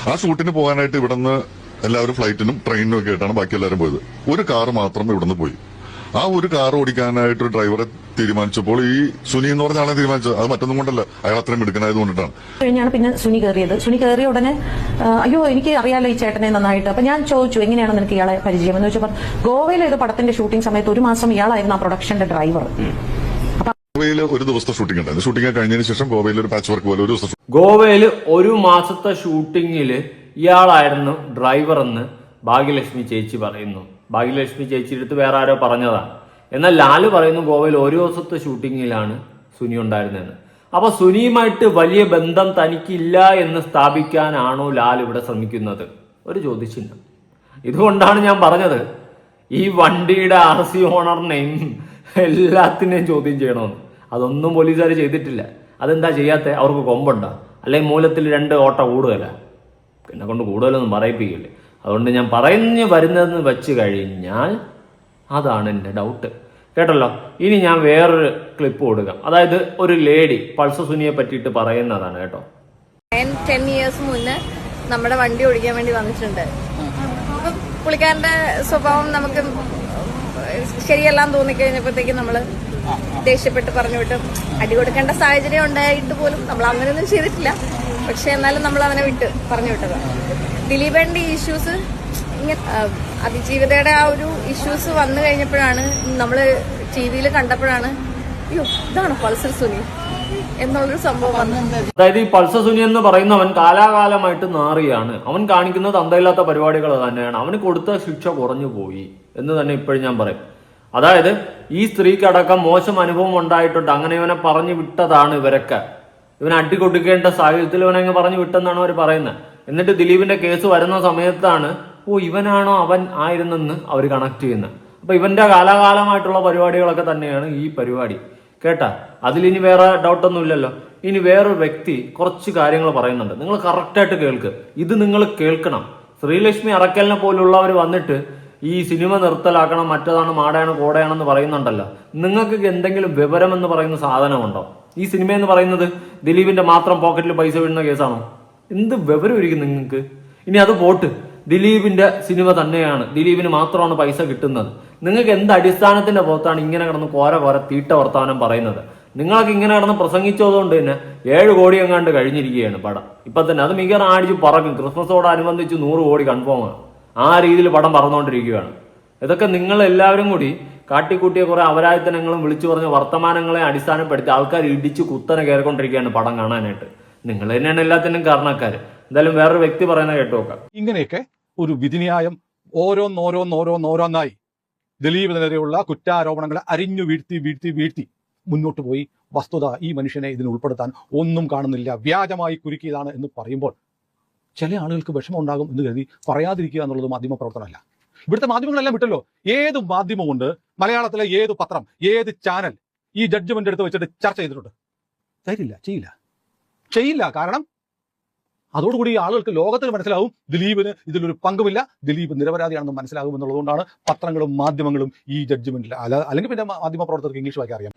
ആ ഷൂട്ടിന് പോകാനായിട്ട് ഇവിടുന്ന് എല്ലാവരും ഫ്ലൈറ്റിനും ട്രെയിനിനും ഒക്കെ ആയിട്ടാണ് ബാക്കി എല്ലാവരും പോയത്. ഒരു കാറ് മാത്രം ഇവിടുന്ന് പോയി. ആ ഒരു കാർ ഓടിക്കാനായിട്ട് ഒരു ഡ്രൈവറെ തീരുമാനിച്ചപ്പോൾ ഈ സുനി എന്ന് പറഞ്ഞ ആളെ തീരുമാനിച്ചത് അത് മറ്റൊന്നും കൊണ്ടല്ല, അയാൾ അത്രയും എടുക്കാനായത് കൊണ്ടിട്ടാണ്. കഴിഞ്ഞാണ് പിന്നെ സുനി കയറിയത്. സുനി കയറിയ ഉടനെ അയ്യോ എനിക്ക് അറിയാലോ ഈ ചേട്ടനെ നന്നായിട്ട്. അപ്പൊ ഞാൻ ചോദിച്ചു എങ്ങനെയാണ് നിനക്ക് ഇയാളെ പരിചയം എന്ന് ചോദിച്ചപ്പോൾ ഗോവയിലെ ഒരു പടത്തിന്റെ ഷൂട്ടിംഗ് സമയത്ത് 1 മാസം ഇയാളായിരുന്നു ആ പ്രൊഡക്ഷന്റെ ഡ്രൈവർ. ഗോവയിൽ ഒരു ദിവസത്തെ ഷൂട്ടിംഗ് ഉണ്ടായിരുന്നു. ഷൂട്ടിംഗ് കഴിഞ്ഞതിന് ശേഷം ഗോവയിൽ ഒരു പാച്ച് വർക്ക് പോലെ ഒരു ദിവസം ഗോവയിൽ 1 മാസത്തെ ഷൂട്ടിങ്ങിൽ ഇയാളായിരുന്നു ഡ്രൈവർ എന്ന് ഭാഗ്യലക്ഷ്മി ചേച്ചി പറയുന്നു. ഭാഗ്യലക്ഷ്മി ചേച്ചിയുടെ അടുത്ത് വേറെ ആരോ പറഞ്ഞതാണ്. എന്നാൽ ലാല് പറയുന്നു ഗോവയിൽ 1 ദിവസത്തെ ഷൂട്ടിങ്ങിലാണ് സുനി ഉണ്ടായിരുന്നതെന്ന്. അപ്പൊ സുനിയുമായിട്ട് വലിയ ബന്ധം തനിക്കില്ല എന്ന് സ്ഥാപിക്കാനാണോ ലാൽ ഇവിടെ ശ്രമിക്കുന്നത്? ഒരു ചോദ്യചിഹ്നം. ഇതുകൊണ്ടാണ് ഞാൻ പറഞ്ഞത് ഈ വണ്ടിയുടെ RC ഓണറിനെയും എല്ലാത്തിനെയും ചോദ്യം ചെയ്യണമെന്ന്. അതൊന്നും പോലീസുകാർ ചെയ്തിട്ടില്ല. അതെന്താ ചെയ്യാത്ത? അവർക്ക് കൊമ്പുണ്ടോ? അല്ലെങ്കിൽ മൂലത്തിൽ 2 ഓട്ട കൂടുതല? എന്നെ കൊണ്ട് കൂടുതലൊന്നും പറയിപ്പിക്കില്ലേ. അതുകൊണ്ട് ഞാൻ പറഞ്ഞു വരുന്നതെന്ന് വെച്ച് കഴിഞ്ഞാൽ അതാണ് എൻ്റെ ഡൗട്ട്. കേട്ടല്ലോ. ഇനി ഞാൻ വേറൊരു ക്ലിപ്പ് കൊടുക്കാം. അതായത് ഒരു ലേഡി പൾസ സുനിയെ പറ്റിയിട്ട് പറയുന്നതാണ് കേട്ടോ. 10 ഇയേഴ്സ് മുന്നേ നമ്മുടെ വണ്ടി ഓടിക്കാൻ വേണ്ടി വന്നിട്ടുണ്ട്. അപ്പൊ പുള്ളിക്കാരന്റെ സ്വഭാവം നമുക്ക് ശരിയല്ലാന്ന് തോന്നിക്കഴിഞ്ഞപ്പോഴത്തേക്കും നമ്മള് ദേഷ്യപ്പെട്ട് പറഞ്ഞു വിട്ടു. അടി കൊടുക്കേണ്ട സാഹചര്യം ഉണ്ടായിട്ട് പോലും നമ്മൾ അങ്ങനെയൊന്നും ചെയ്തിട്ടില്ല. പക്ഷെ എന്നാലും നമ്മൾ അവനെ പറഞ്ഞു വിട്ടതാണ്. ദിലീപേന്റെ ഇഷ്യൂസ് അതിജീവിതയുടെ ആ ഒരു ഇഷ്യൂസ് വന്നു കഴിഞ്ഞപ്പോഴാണ് നമ്മള് ടിവിയിൽ കണ്ടപ്പോഴാണ് അയ്യോ ഇതാണ് പൾസർ സുനി എന്നുള്ളൊരു സംഭവം വന്നത്. അതായത് ഈ പൾസർ സുനി എന്ന് പറയുന്നവൻ കാലാകാലമായിട്ട് നാറിയാണ്. അവൻ കാണിക്കുന്നത് അന്തമില്ലാത്ത പരിപാടികൾ തന്നെയാണ്. അവന് കൊടുത്ത ശിക്ഷ കുറഞ്ഞു പോയി എന്ന് തന്നെ ഇപ്പോഴും ഞാൻ പറയും. അതായത് ഈ സ്ത്രീക്കടക്കം മോശം അനുഭവം ഉണ്ടായിട്ടുണ്ട്. അങ്ങനെ ഇവനെ പറഞ്ഞു വിട്ടതാണ് ഇവരൊക്കെ. ഇവനെ അടി കൊടുക്കേണ്ട സാഹചര്യത്തിൽ ഇവനങ്ങ് പറഞ്ഞു വിട്ടെന്നാണ് അവർ പറയുന്നത്. എന്നിട്ട് ദിലീപിന്റെ കേസ് വരുന്ന സമയത്താണ് ഇവനാണോ അവൻ ആയിരുന്നെന്ന് അവർ കണക്ട് ചെയ്യുന്നത്. അപ്പൊ ഇവന്റെ കാലാകാലമായിട്ടുള്ള പരിപാടികളൊക്കെ തന്നെയാണ് ഈ പരിപാടി. കേട്ടാ, അതിലിനി വേറെ ഡൗട്ടൊന്നും ഇല്ലല്ലോ. ഇനി വേറൊരു വ്യക്തി കുറച്ച് കാര്യങ്ങൾ പറയുന്നുണ്ട്. നിങ്ങൾ കറക്റ്റായിട്ട് കേൾക്ക്. ഇത് നിങ്ങൾ കേൾക്കണം. ശ്രീലക്ഷ്മി അറക്കലിനെ പോലുള്ളവർ വന്നിട്ട് ഈ സിനിമ നിർത്തലാക്കണം, മറ്റതാണ് മാടയാണ് കോടയാണെന്ന് പറയുന്നുണ്ടല്ലോ. നിങ്ങൾക്ക് എന്തെങ്കിലും വിവരം എന്ന് പറയുന്ന സാധനമുണ്ടോ? ഈ സിനിമ എന്ന് പറയുന്നത് ദിലീപിന്റെ മാത്രം പോക്കറ്റിൽ പൈസ വീഴുന്ന കേസാണോ? എന്ത് വിവരം ഇരിക്കും നിങ്ങൾക്ക്? ഇനി അത് പോട്ട്, ദിലീപിന്റെ സിനിമ തന്നെയാണ്, ദിലീപിന് മാത്രമാണ് പൈസ കിട്ടുന്നത്. നിങ്ങൾക്ക് എന്ത് അടിസ്ഥാനത്തിന്റെ പുറത്താണ് ഇങ്ങനെ കിടന്ന് കോര തീട്ട വർത്താനം പറയുന്നത്? നിങ്ങൾക്ക് ഇങ്ങനെ കിടന്ന് പ്രസംഗിച്ചതുകൊണ്ട് തന്നെ 7 കോടി എങ്ങാണ്ട് കഴിഞ്ഞിരിക്കുകയാണ് പടം. ഇപ്പൊ തന്നെ അത് മികച്ച ആടിച്ച് പറക്കും. ക്രിസ്മസോടനുബന്ധിച്ച് 100 കോടി കൺഫേമാണ്. ആ രീതിയിൽ പടം പറന്നുകൊണ്ടിരിക്കുകയാണ്. ഇതൊക്കെ നിങ്ങൾ എല്ലാവരും കൂടി കാട്ടിക്കൂട്ടിയ കുറെ അപരാധനങ്ങളും വിളിച്ചു പറഞ്ഞ വർത്തമാനങ്ങളെ അടിസ്ഥാനപ്പെടുത്തി ആൾക്കാർ ഇടിച്ച് കുത്തനെ കയറിക്കൊണ്ടിരിക്കുകയാണ് പടം കാണാനായിട്ട്. നിങ്ങൾ തന്നെയാണ് എല്ലാത്തിനും കാരണക്കാര്. എന്തായാലും വേറൊരു വ്യക്തി പറയുന്നത് കേട്ടു നോക്കാം. ഇങ്ങനെയൊക്കെ ഒരു വിധിന്യായം ഓരോന്നോരോന്നായി ദിലീപിനെതിരെയുള്ള കുറ്റാരോപണങ്ങളെ അരിഞ്ഞു വീഴ്ത്തി മുന്നോട്ട് പോയി വസ്തുത ഈ മനുഷ്യനെ ഇതിന് ഉൾപ്പെടുത്താൻ ഒന്നും കാണുന്നില്ല, വ്യാജമായി കുരുക്കിയതാണ് എന്ന് പറയുമ്പോൾ ചില ആളുകൾക്ക് വിഷമം ഉണ്ടാകും എന്ന് കരുതി പറയാതിരിക്കുക എന്നുള്ളത് മാധ്യമ പ്രവർത്തനമല്ല. ഇവിടുത്തെ മാധ്യമങ്ങളെല്ലാം വിട്ടല്ലോ. ഏത് മാധ്യമമുണ്ട്, മലയാളത്തിലെ ഏത് പത്രം, ഏത് ചാനൽ ഈ ജഡ്ജ്മെന്റ് എടുത്ത് വെച്ചിട്ട് ചർച്ച ചെയ്തിട്ടുണ്ട്? ചെയ്യില്ല. കാരണം അതോടുകൂടി ആളുകൾക്ക് ലോകത്തിന് മനസ്സിലാവും ദിലീപിന് ഇതിലൊരു പങ്കുമില്ല, ദിലീപ് നിരപരാധിയാണെന്ന് മനസ്സിലാകും എന്നുള്ളതുകൊണ്ടാണ് പത്രങ്ങളും മാധ്യമങ്ങളും ഈ ജഡ്ജ്മെന്റിൽ. അല്ലെങ്കിൽ പിന്നെ മാധ്യമ പ്രവർത്തകർക്ക് ഇംഗ്ലീഷ് വായിക്കാൻ അറിയാം.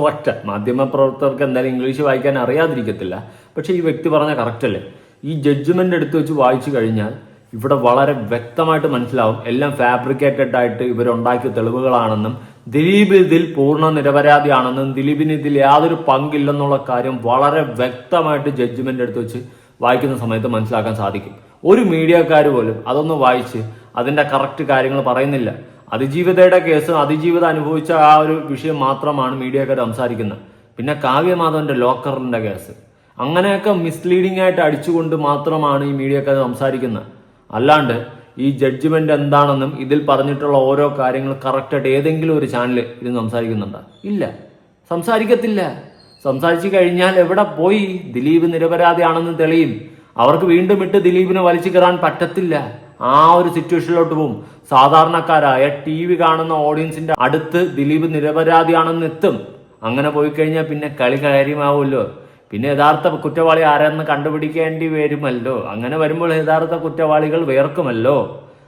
ഒറ്റ മാധ്യമ പ്രവർത്തകർക്ക് എന്തായാലും ഇംഗ്ലീഷ് വായിക്കാൻ അറിയാതിരിക്കത്തില്ല. പക്ഷെ ഈ വ്യക്തി പറഞ്ഞ കറക്റ്റ് അല്ലേ? ഈ ജഡ്ജ്മെന്റ് എടുത്ത് വെച്ച് വായിച്ചു കഴിഞ്ഞാൽ ഇവിടെ വളരെ വ്യക്തമായിട്ട് മനസ്സിലാവും എല്ലാം ഫാബ്രിക്കേറ്റഡ് ആയിട്ട് ഇവരുണ്ടാക്കിയ തെളിവുകളാണെന്നും ദിലീപ് ഇതിൽ പൂർണ്ണ നിരപരാധിയാണെന്നും ദിലീപിന് ഇതിൽ യാതൊരു പങ്കില്ലെന്നുള്ള കാര്യം വളരെ വ്യക്തമായിട്ട് ജഡ്ജ്മെന്റ് എടുത്ത് വെച്ച് വായിക്കുന്ന സമയത്ത് മനസ്സിലാക്കാൻ സാധിക്കും. ഒരു മീഡിയക്കാർ പോലും അതൊന്ന് വായിച്ച് അതിന്റെ കറക്റ്റ് കാര്യങ്ങൾ പറയുന്നില്ല. അതിജീവിതയുടെ കേസ്, അതിജീവിത അനുഭവിച്ച ആ ഒരു വിഷയം മാത്രമാണ് മീഡിയക്കാർ സംസാരിക്കുന്നത്. പിന്നെ കാവ്യമാധവന്റെ ലോക്കറിന്റെ കേസ്, അങ്ങനെയൊക്കെ മിസ്ലീഡിംഗ് ആയിട്ട് അടിച്ചുകൊണ്ട് മാത്രമാണ് ഈ മീഡിയക്കാർ സംസാരിക്കുന്നത്. അല്ലാണ്ട് ഈ ജഡ്ജ്മെന്റ് എന്താണെന്നും ഇതിൽ പറഞ്ഞിട്ടുള്ള ഓരോ കാര്യങ്ങൾ കറക്റ്റായിട്ട് ഏതെങ്കിലും ഒരു ചാനൽ ഇത് സംസാരിക്കുന്നുണ്ടോ? ഇല്ല, സംസാരിക്കത്തില്ല. സംസാരിച്ചു കഴിഞ്ഞാൽ എവിടെ പോയി? ദിലീപ് നിരപരാധിയാണെന്ന് തെളിയും. അവർക്ക് വീണ്ടും ഇട്ട് ദിലീപിനെ വലിച്ചു കയറാൻ പറ്റത്തില്ല. ആ ഒരു സിറ്റുവേഷനിലോട്ട് പോകും. സാധാരണക്കാരായ TV കാണുന്ന ഓഡിയൻസിന്റെ അടുത്ത് ദിലീപ് നിരപരാധിയാണെന്ന് എത്തും. അങ്ങനെ പോയി കഴിഞ്ഞാൽ പിന്നെ കളി കാര്യമാവുമല്ലോ. പിന്നെ യഥാർത്ഥ കുറ്റവാളി ആരെന്ന് കണ്ടുപിടിക്കേണ്ടി വരുമല്ലോ. അങ്ങനെ വരുമ്പോൾ യഥാർത്ഥ കുറ്റവാളികൾ വേർക്കുമല്ലോ.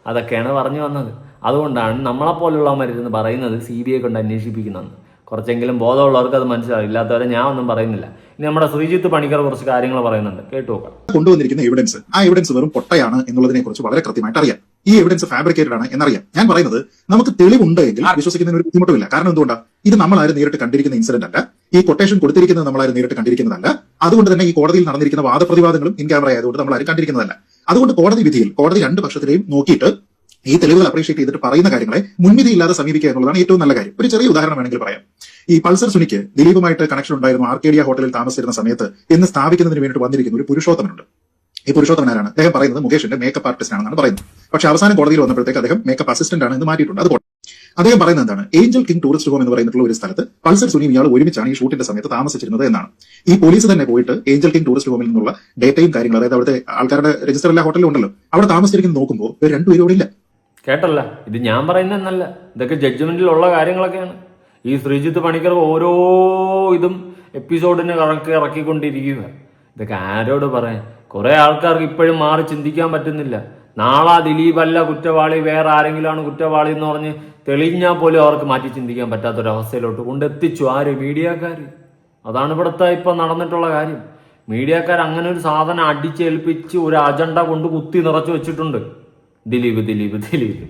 അതൊക്കെയാണ് പറഞ്ഞു വന്നത്. അതുകൊണ്ടാണ് നമ്മളെപ്പോലുള്ളവരിന്ന് പറയുന്നത് CBI കൊണ്ട് അന്വേഷിപ്പിക്കുന്നതെന്ന്. കുറച്ചെങ്കിലും ബോധമുള്ളവർക്ക് അത് മനസ്സിലാവും, ഇല്ലാത്തവരെ ഞാൻ ഒന്നും പറയുന്നില്ല. ഇനി നമ്മുടെ ശ്രീജിത്ത് പണിക്കർ കുറച്ച് കാര്യങ്ങൾ പറയുന്നുണ്ട്, കേട്ടു നോക്കാം. കൊണ്ടുവന്നിരിക്കുന്ന എവിഡൻസ്, ആ എവിഡൻസ് വെറും പൊട്ടയാണ് എന്നുള്ളതിനെ കുറിച്ച് വളരെ കൃത്യമായിട്ട് അറിയാം. ഈ എവിഡൻസ് ഫാബ്രിക്കേറ്റഡ് ആണ് എന്നറിയാം. ഞാൻ പറയുന്നത് നമുക്ക് തെളിവുണ്ട് എങ്കിൽ വിശ്വസിക്കുന്നതിന് ഒരു ബുദ്ധിമുട്ടില്ല. കാരണം എന്തുകൊണ്ടാണ്? ഇത് നമ്മളാരും നേരിട്ട് കണ്ടിരിക്കുന്ന ഇൻസിഡന്റ് അല്ല, ഈ കൊട്ടേഷൻ കൊടുത്തിരിക്കുന്നത് നമ്മളാരും നേരിട്ട് കണ്ടിരിക്കുന്നതല്ല. അതുകൊണ്ട് തന്നെ ഈ കോടതിയിൽ നടന്നിരിക്കുന്ന വാദപ്രതിവാദങ്ങളും ഇൻ ക്യാമറ ആയതുകൊണ്ട് നമ്മളാരും കണ്ടിരിക്കുന്നതല്ല. അതുകൊണ്ട് കോടതി വിധിയിൽ കോടതി രണ്ട് പക്ഷത്തിലെയും നോക്കിയിട്ട് ഈ തെളിവുകൾ അപ്രീഷിയേറ്റ് ചെയ്തിട്ട് പറയുന്ന കാര്യങ്ങളെ മുൻവിധിയില്ലാതെ സമീപിക്കുക എന്നുള്ളതാണ് ഏറ്റവും നല്ല കാര്യം. ഒരു ചെറിയ ഉദാഹരണം വേണമെങ്കിൽ പറയാം. ഈ പൾസർ സുനിക്ക് ദിലീപുമായിട്ട് കണക്ഷൻ ഉണ്ടായിരുന്നു ആർക്കേഡിയ ഹോട്ടലിൽ താമസിച്ചിരുന്ന സമയത്ത് എന്ന് സ്ഥാപിക്കുന്നതിന് വേണ്ടിയിട്ട് വന്നിരിക്കുന്ന ഒരു പുരുഷോത്തമനുണ്ട്. ഈ പുരുഷോത്തമൻ ആരാണ്? അദ്ദേഹം പറയുന്നത് മുകേഷിന്റെ മേക്കപ്പ് ആർട്ടിസ്റ്റ് ആണെന്നാണ് പറയുന്നത്. പക്ഷേ അവസാനം കോടതിയിൽ വന്നപ്പോഴത്തേക്ക് അദ്ദേഹം മേക്കപ്പ് അസിസ്റ്റന്റ് ആണ് എന്ന് മാറ്റിയിട്ടുണ്ട്. അത് അദ്ദേഹം പറയുന്നത് എന്താണ്? ഏഞ്ചൽ കിങ് ടൂറിസ്റ്റ് ഹോം എന്ന് പറയുന്നിട്ടുള്ള ഒരു സ്ഥലത്ത് പൾസർ സുനിയും ഇയാൾ ഒരുമിച്ചാണ് ഈ ഷൂട്ടിന്റെ സമയത്ത് താമസിച്ചിരുന്നത് എന്നാണ്. ഈ പോലീസ് തന്നെ പോയിട്ട് ഏഞ്ചൽ കിങ് ടൂറിസ്റ്റ് ഹോമിൽ നിന്നുള്ള ഡേറ്റയും കാര്യങ്ങളും, അതായത് അവിടുത്തെ ആൾക്കാരുടെ രജിസ്റ്റർ എല്ലാ ഹോട്ടലിലും ഉണ്ടല്ലോ, അവിടെ താമസിച്ചിരിക്കുന്നത് നോക്കുമ്പോൾ രണ്ടുപേരും ഇവിടെ ഇല്ല. കേട്ടല്ല, ഇത് ഞാൻ പറയുന്നതെന്നല്ല, ഇതൊക്കെ ജഡ്ജ്മെന്റിലുള്ള കാര്യങ്ങളൊക്കെയാണ്. ഈ ശ്രീജിത്ത് പണിക്കർ ഓരോ ഇതും എപ്പിസോഡിന് ഇറക്കിക്കൊണ്ടിരിക്കുക. ഇതൊക്കെ ആരോട് പറയാൻ? കുറെ ആൾക്കാർക്ക് ഇപ്പോഴും മാറി ചിന്തിക്കാൻ പറ്റുന്നില്ല. നാളെ ദിലീപല്ല കുറ്റവാളി, വേറെ ആരെങ്കിലുമാണ് കുറ്റവാളി എന്ന് പറഞ്ഞ് തെളിഞ്ഞാൽ പോലും അവർക്ക് മാറ്റി ചിന്തിക്കാൻ പറ്റാത്തൊരവസ്ഥയിലോട്ട് കൊണ്ടെത്തിച്ചു ആര്? മീഡിയക്കാർ. അതാണ് ഇവിടുത്തെ ഇപ്പം നടന്നിട്ടുള്ള കാര്യം. മീഡിയക്കാർ അങ്ങനെ ഒരു സാധനം അടിച്ചേൽപ്പിച്ച് ഒരു അജണ്ട കൊണ്ട് കുത്തി നിറച്ചു വെച്ചിട്ടുണ്ട്. ദിലീപ് ദിലീപ് ദിലീപ്.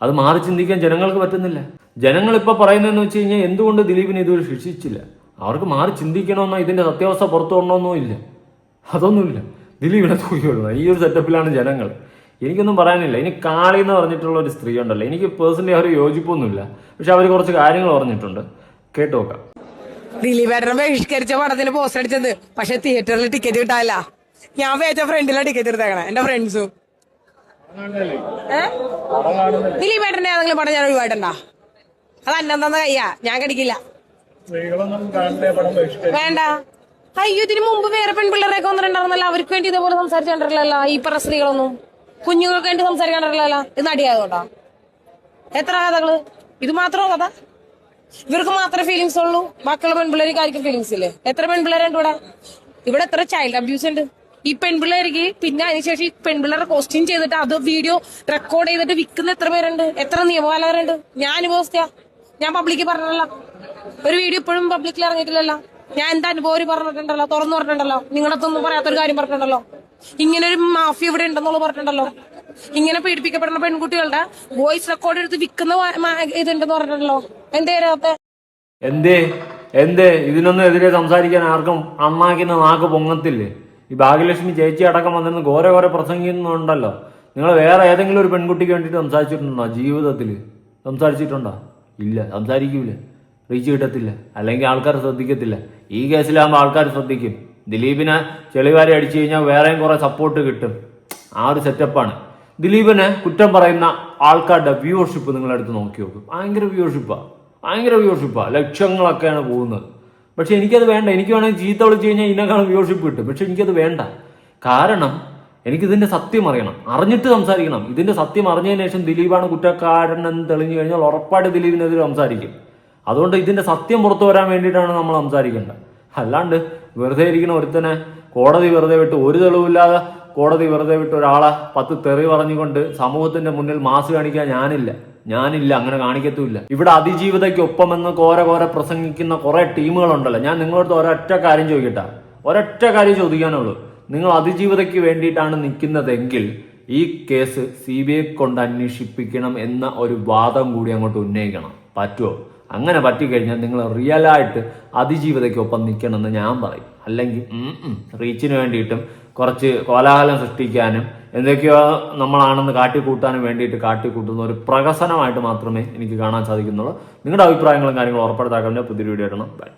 അത് മാറി ചിന്തിക്കാൻ ജനങ്ങൾക്ക് പറ്റുന്നില്ല. ജനങ്ങൾ ഇപ്പൊ പറയുന്നതെന്ന് വെച്ച് കഴിഞ്ഞാൽ എന്തുകൊണ്ട് ദിലീപിനെ ഇതുവരെ ശിക്ഷിച്ചില്ല? അവർക്ക് മാറി ചിന്തിക്കണമെന്നോ ഇതിന്റെ സത്യാവസ്ഥ പുറത്തു വരണമെന്നോ ഇല്ല, അതൊന്നുമില്ല. ദിലീപിനെ തൂക്കിവിടണം, ഈ ഒരു സെറ്റപ്പിലാണ് ജനങ്ങൾ. എനിക്കൊന്നും പറയാനില്ല. ഇനി കാളി എന്ന് പറഞ്ഞിട്ടുള്ള ഒരു സ്ത്രീ ഉണ്ടല്ലോ, എനിക്ക് പേഴ്സണലി അവർ യോജിപ്പൊന്നുമില്ല, പക്ഷെ അവർ കുറച്ച് കാര്യങ്ങൾ പറഞ്ഞിട്ടുണ്ട്, കേട്ടു നോക്കാം. ദിലീപേട്ടനെ ബഹിഷ്കരിച്ച പടത്തിന് പോസ്റ്റർ അടിച്ചത്, പക്ഷെ തിയേറ്ററിൽ ടിക്കറ്റ് കിട്ടാനില്ല. ഞാൻ വേച്ച ഫ്രണ്ടിലാണ് ടിക്കറ്റ് എടുത്തേക്കണേ, എന്റെ ഫ്രണ്ട്സും. ദിലീപേട്ടന്റെ ഏതെങ്കിലും പടം ഞാൻ ഒഴിവായിട്ടണ്ട? അത് അന്നെന്താ കയ്യാ, ഞാൻ കടിക്കില്ല. വേണ്ട. അയ്യോ, ഇതിന് മുമ്പ് വേറെ പെൺപിള്ളേരൊക്കെ വന്നിട്ടുണ്ടായിരുന്നല്ലോ, അവർക്ക് വേണ്ടി ഇതേപോലെ സംസാരിച്ചിട്ടുണ്ടല്ലോ. ഈ പറഞ്ഞ സ്ത്രീകളൊന്നും കുഞ്ഞുങ്ങൾക്ക് വേണ്ടി സംസാരിക്കാണ്ടില്ലല്ലോ. ഇത് നടിയായതുകൊണ്ടാ? എത്ര കഥകള്? ഇത് മാത്രമോ കഥ? ഇവർക്ക് മാത്രമേ ഫീലിങ്സ് ഉള്ളൂ, ബാക്കിയുള്ള പെൺപിള്ളേർക്ക് ആയിരിക്കും ഫീലിങ്സ് ഇല്ലേ? എത്ര പെൺപിള്ളേരുണ്ട് ഇവിടെ എത്ര ചൈൽഡ് അബ്യൂസ് ഉണ്ട് ഈ പെൺപിള്ളേർക്ക്. പിന്നെ അതിനുശേഷം ഈ പെൺപിള്ളേരെ കോസ്റ്റ്യൂം ചെയ്തിട്ട് അത് വീഡിയോ റെക്കോർഡ് ചെയ്തിട്ട് വിൽക്കുന്ന എത്ര പേരുണ്ട്, എത്ര നിയമപാലകരുണ്ട്? ഞാൻ അനുഭവസ്ഥയാ, ഞാൻ പബ്ലിക്ക് പറഞ്ഞല്ലോ, ഒരു വീഡിയോ ഇപ്പോഴും പബ്ലിക്കിൽ ഇറങ്ങിയിട്ടില്ലല്ലോ. ഞാൻ എന്താ അനുഭവം പറഞ്ഞിട്ടുണ്ടല്ലോ, തുറന്നു പറഞ്ഞിട്ടുണ്ടല്ലോ, നിങ്ങളത്തൊന്നും പറയാത്തൊരു കാര്യം പറഞ്ഞിട്ടുണ്ടല്ലോ. ഇങ്ങനെ ഒരു മാഫിയ ഇവിടെ ഉണ്ടെന്നുള്ളത് പറഞ്ഞിട്ടുണ്ടല്ലോ. ഇങ്ങനെ പീഡിപ്പിക്കപ്പെടുന്ന പെൺകുട്ടികളുടെ വോയിസ് റെക്കോർഡ് എടുത്ത് വിൽക്കുന്ന ഇതുണ്ടെന്ന് പറഞ്ഞിട്ടുണ്ടല്ലോ. എന്തേ ഇതിനൊന്നും എതിരെ സംസാരിക്കാൻ ആർക്കും അമ്മാക്കുന്ന നാക്ക് പൊങ്ങത്തില്ലേ? ഈ ഭാഗ്യലക്ഷ്മി ചേച്ചി അടക്കം വന്നിരുന്ന് ഘോര പ്രസംഗിക്കുന്നുണ്ടല്ലോ. നിങ്ങൾ വേറെ ഏതെങ്കിലും ഒരു പെൺകുട്ടിക്ക് വേണ്ടിയിട്ട് സംസാരിച്ചിട്ടുണ്ടോ? ജീവിതത്തിൽ സംസാരിച്ചിട്ടുണ്ടോ? ഇല്ല, സംസാരിക്കൂല, റീച്ച് കിട്ടത്തില്ല, അല്ലെങ്കിൽ ആൾക്കാർ ശ്രദ്ധിക്കത്തില്ല. ഈ കേസിലാകുമ്പോൾ ആൾക്കാർ ശ്രദ്ധിക്കും. ദിലീപിനെ ചെളിവാരി അടിച്ചു കഴിഞ്ഞാൽ വേറെയും കുറെ സപ്പോർട്ട് കിട്ടും. ആ ഒരു സെറ്റപ്പാണ്. ദിലീപിനെ കുറ്റം പറയുന്ന ആൾക്കാരുടെ വ്യൂവർഷിപ്പ് നിങ്ങളെടുത്ത് നോക്കി നോക്കും. ഭയങ്കര വ്യൂവർഷിപ്പാ, ലക്ഷങ്ങളൊക്കെയാണ് പോകുന്നത്. പക്ഷെ എനിക്കത് വേണ്ട. എനിക്ക് വേണമെങ്കിൽ ചീത്ത വിളിച്ചു കഴിഞ്ഞാൽ ഇതിനേക്കാളും വ്യൂവർഷിപ്പ് കിട്ടും. പക്ഷെ എനിക്കത് വേണ്ട. കാരണം എനിക്കിതിന്റെ സത്യം അറിയണം, അറിഞ്ഞിട്ട് സംസാരിക്കണം. ഇതിന്റെ സത്യം അറിഞ്ഞതിന് ശേഷം ദിലീപാണ് കുറ്റക്കാരനെന്ന് തെളിഞ്ഞു കഴിഞ്ഞാൽ ഉറപ്പായിട്ട് ദിലീപിനെതിരെ സംസാരിക്കും. അതുകൊണ്ട് ഇതിന്റെ സത്യം പുറത്തു വരാൻ വേണ്ടിയിട്ടാണ് നമ്മൾ സംസാരിക്കേണ്ടത്. അല്ലാണ്ട് വെറുതെ ഇരിക്കുന്ന ഒരുത്തനെ കോടതി വെറുതെ വിട്ട്, ഒരു തെളിവില്ലാതെ കോടതി വെറുതെ വിട്ട് ഒരാളെ 10 തെറി പറഞ്ഞുകൊണ്ട് സമൂഹത്തിന്റെ മുന്നിൽ മാസ് കാണിക്കാൻ ഞാനില്ല, അങ്ങനെ കാണിക്കത്തുമില്ല. ഇവിടെ അതിജീവിതയ്ക്കൊപ്പമെന്ന് കോര പ്രസംഗിക്കുന്ന കുറെ ടീമുകളുണ്ടല്ലോ. ഞാൻ നിങ്ങളോട് ഒരൊറ്റ കാര്യം ചോദിക്കട്ടെ, ഒരൊറ്റ കാര്യം ചോദിക്കാനുള്ളൂ. നിങ്ങൾ അതിജീവിതയ്ക്ക് വേണ്ടിയിട്ടാണ് നിൽക്കുന്നതെങ്കിൽ ഈ കേസ് CBI കൊണ്ട് അന്വേഷിപ്പിക്കണം എന്ന ഒരു വാദം കൂടി അങ്ങോട്ട് ഉന്നയിക്കണം. പറ്റുമോ? അങ്ങനെ പറ്റിക്കഴിഞ്ഞാൽ നിങ്ങൾ റിയലായിട്ട് അതിജീവിതയ്ക്കൊപ്പം നിൽക്കണമെന്ന് ഞാൻ പറയും. അല്ലെങ്കിൽ റീച്ചിന് വേണ്ടിയിട്ടും കുറച്ച് കോലാഹലം സൃഷ്ടിക്കാനും എന്തൊക്കെയോ നമ്മളാണെന്ന് കാട്ടിക്കൂട്ടാനും വേണ്ടിയിട്ട് കാട്ടിക്കൂട്ടുന്ന ഒരു പ്രഹസനമായിട്ട് മാത്രമേ എനിക്ക് കാണാൻ സാധിക്കുന്നുള്ളൂ. നിങ്ങളുടെ അഭിപ്രായങ്ങളും കാര്യങ്ങളും ഉറപ്പെടുത്താക്കാൻ പുതിയൊരു വീഡിയോ ഇടണം. ബൈ.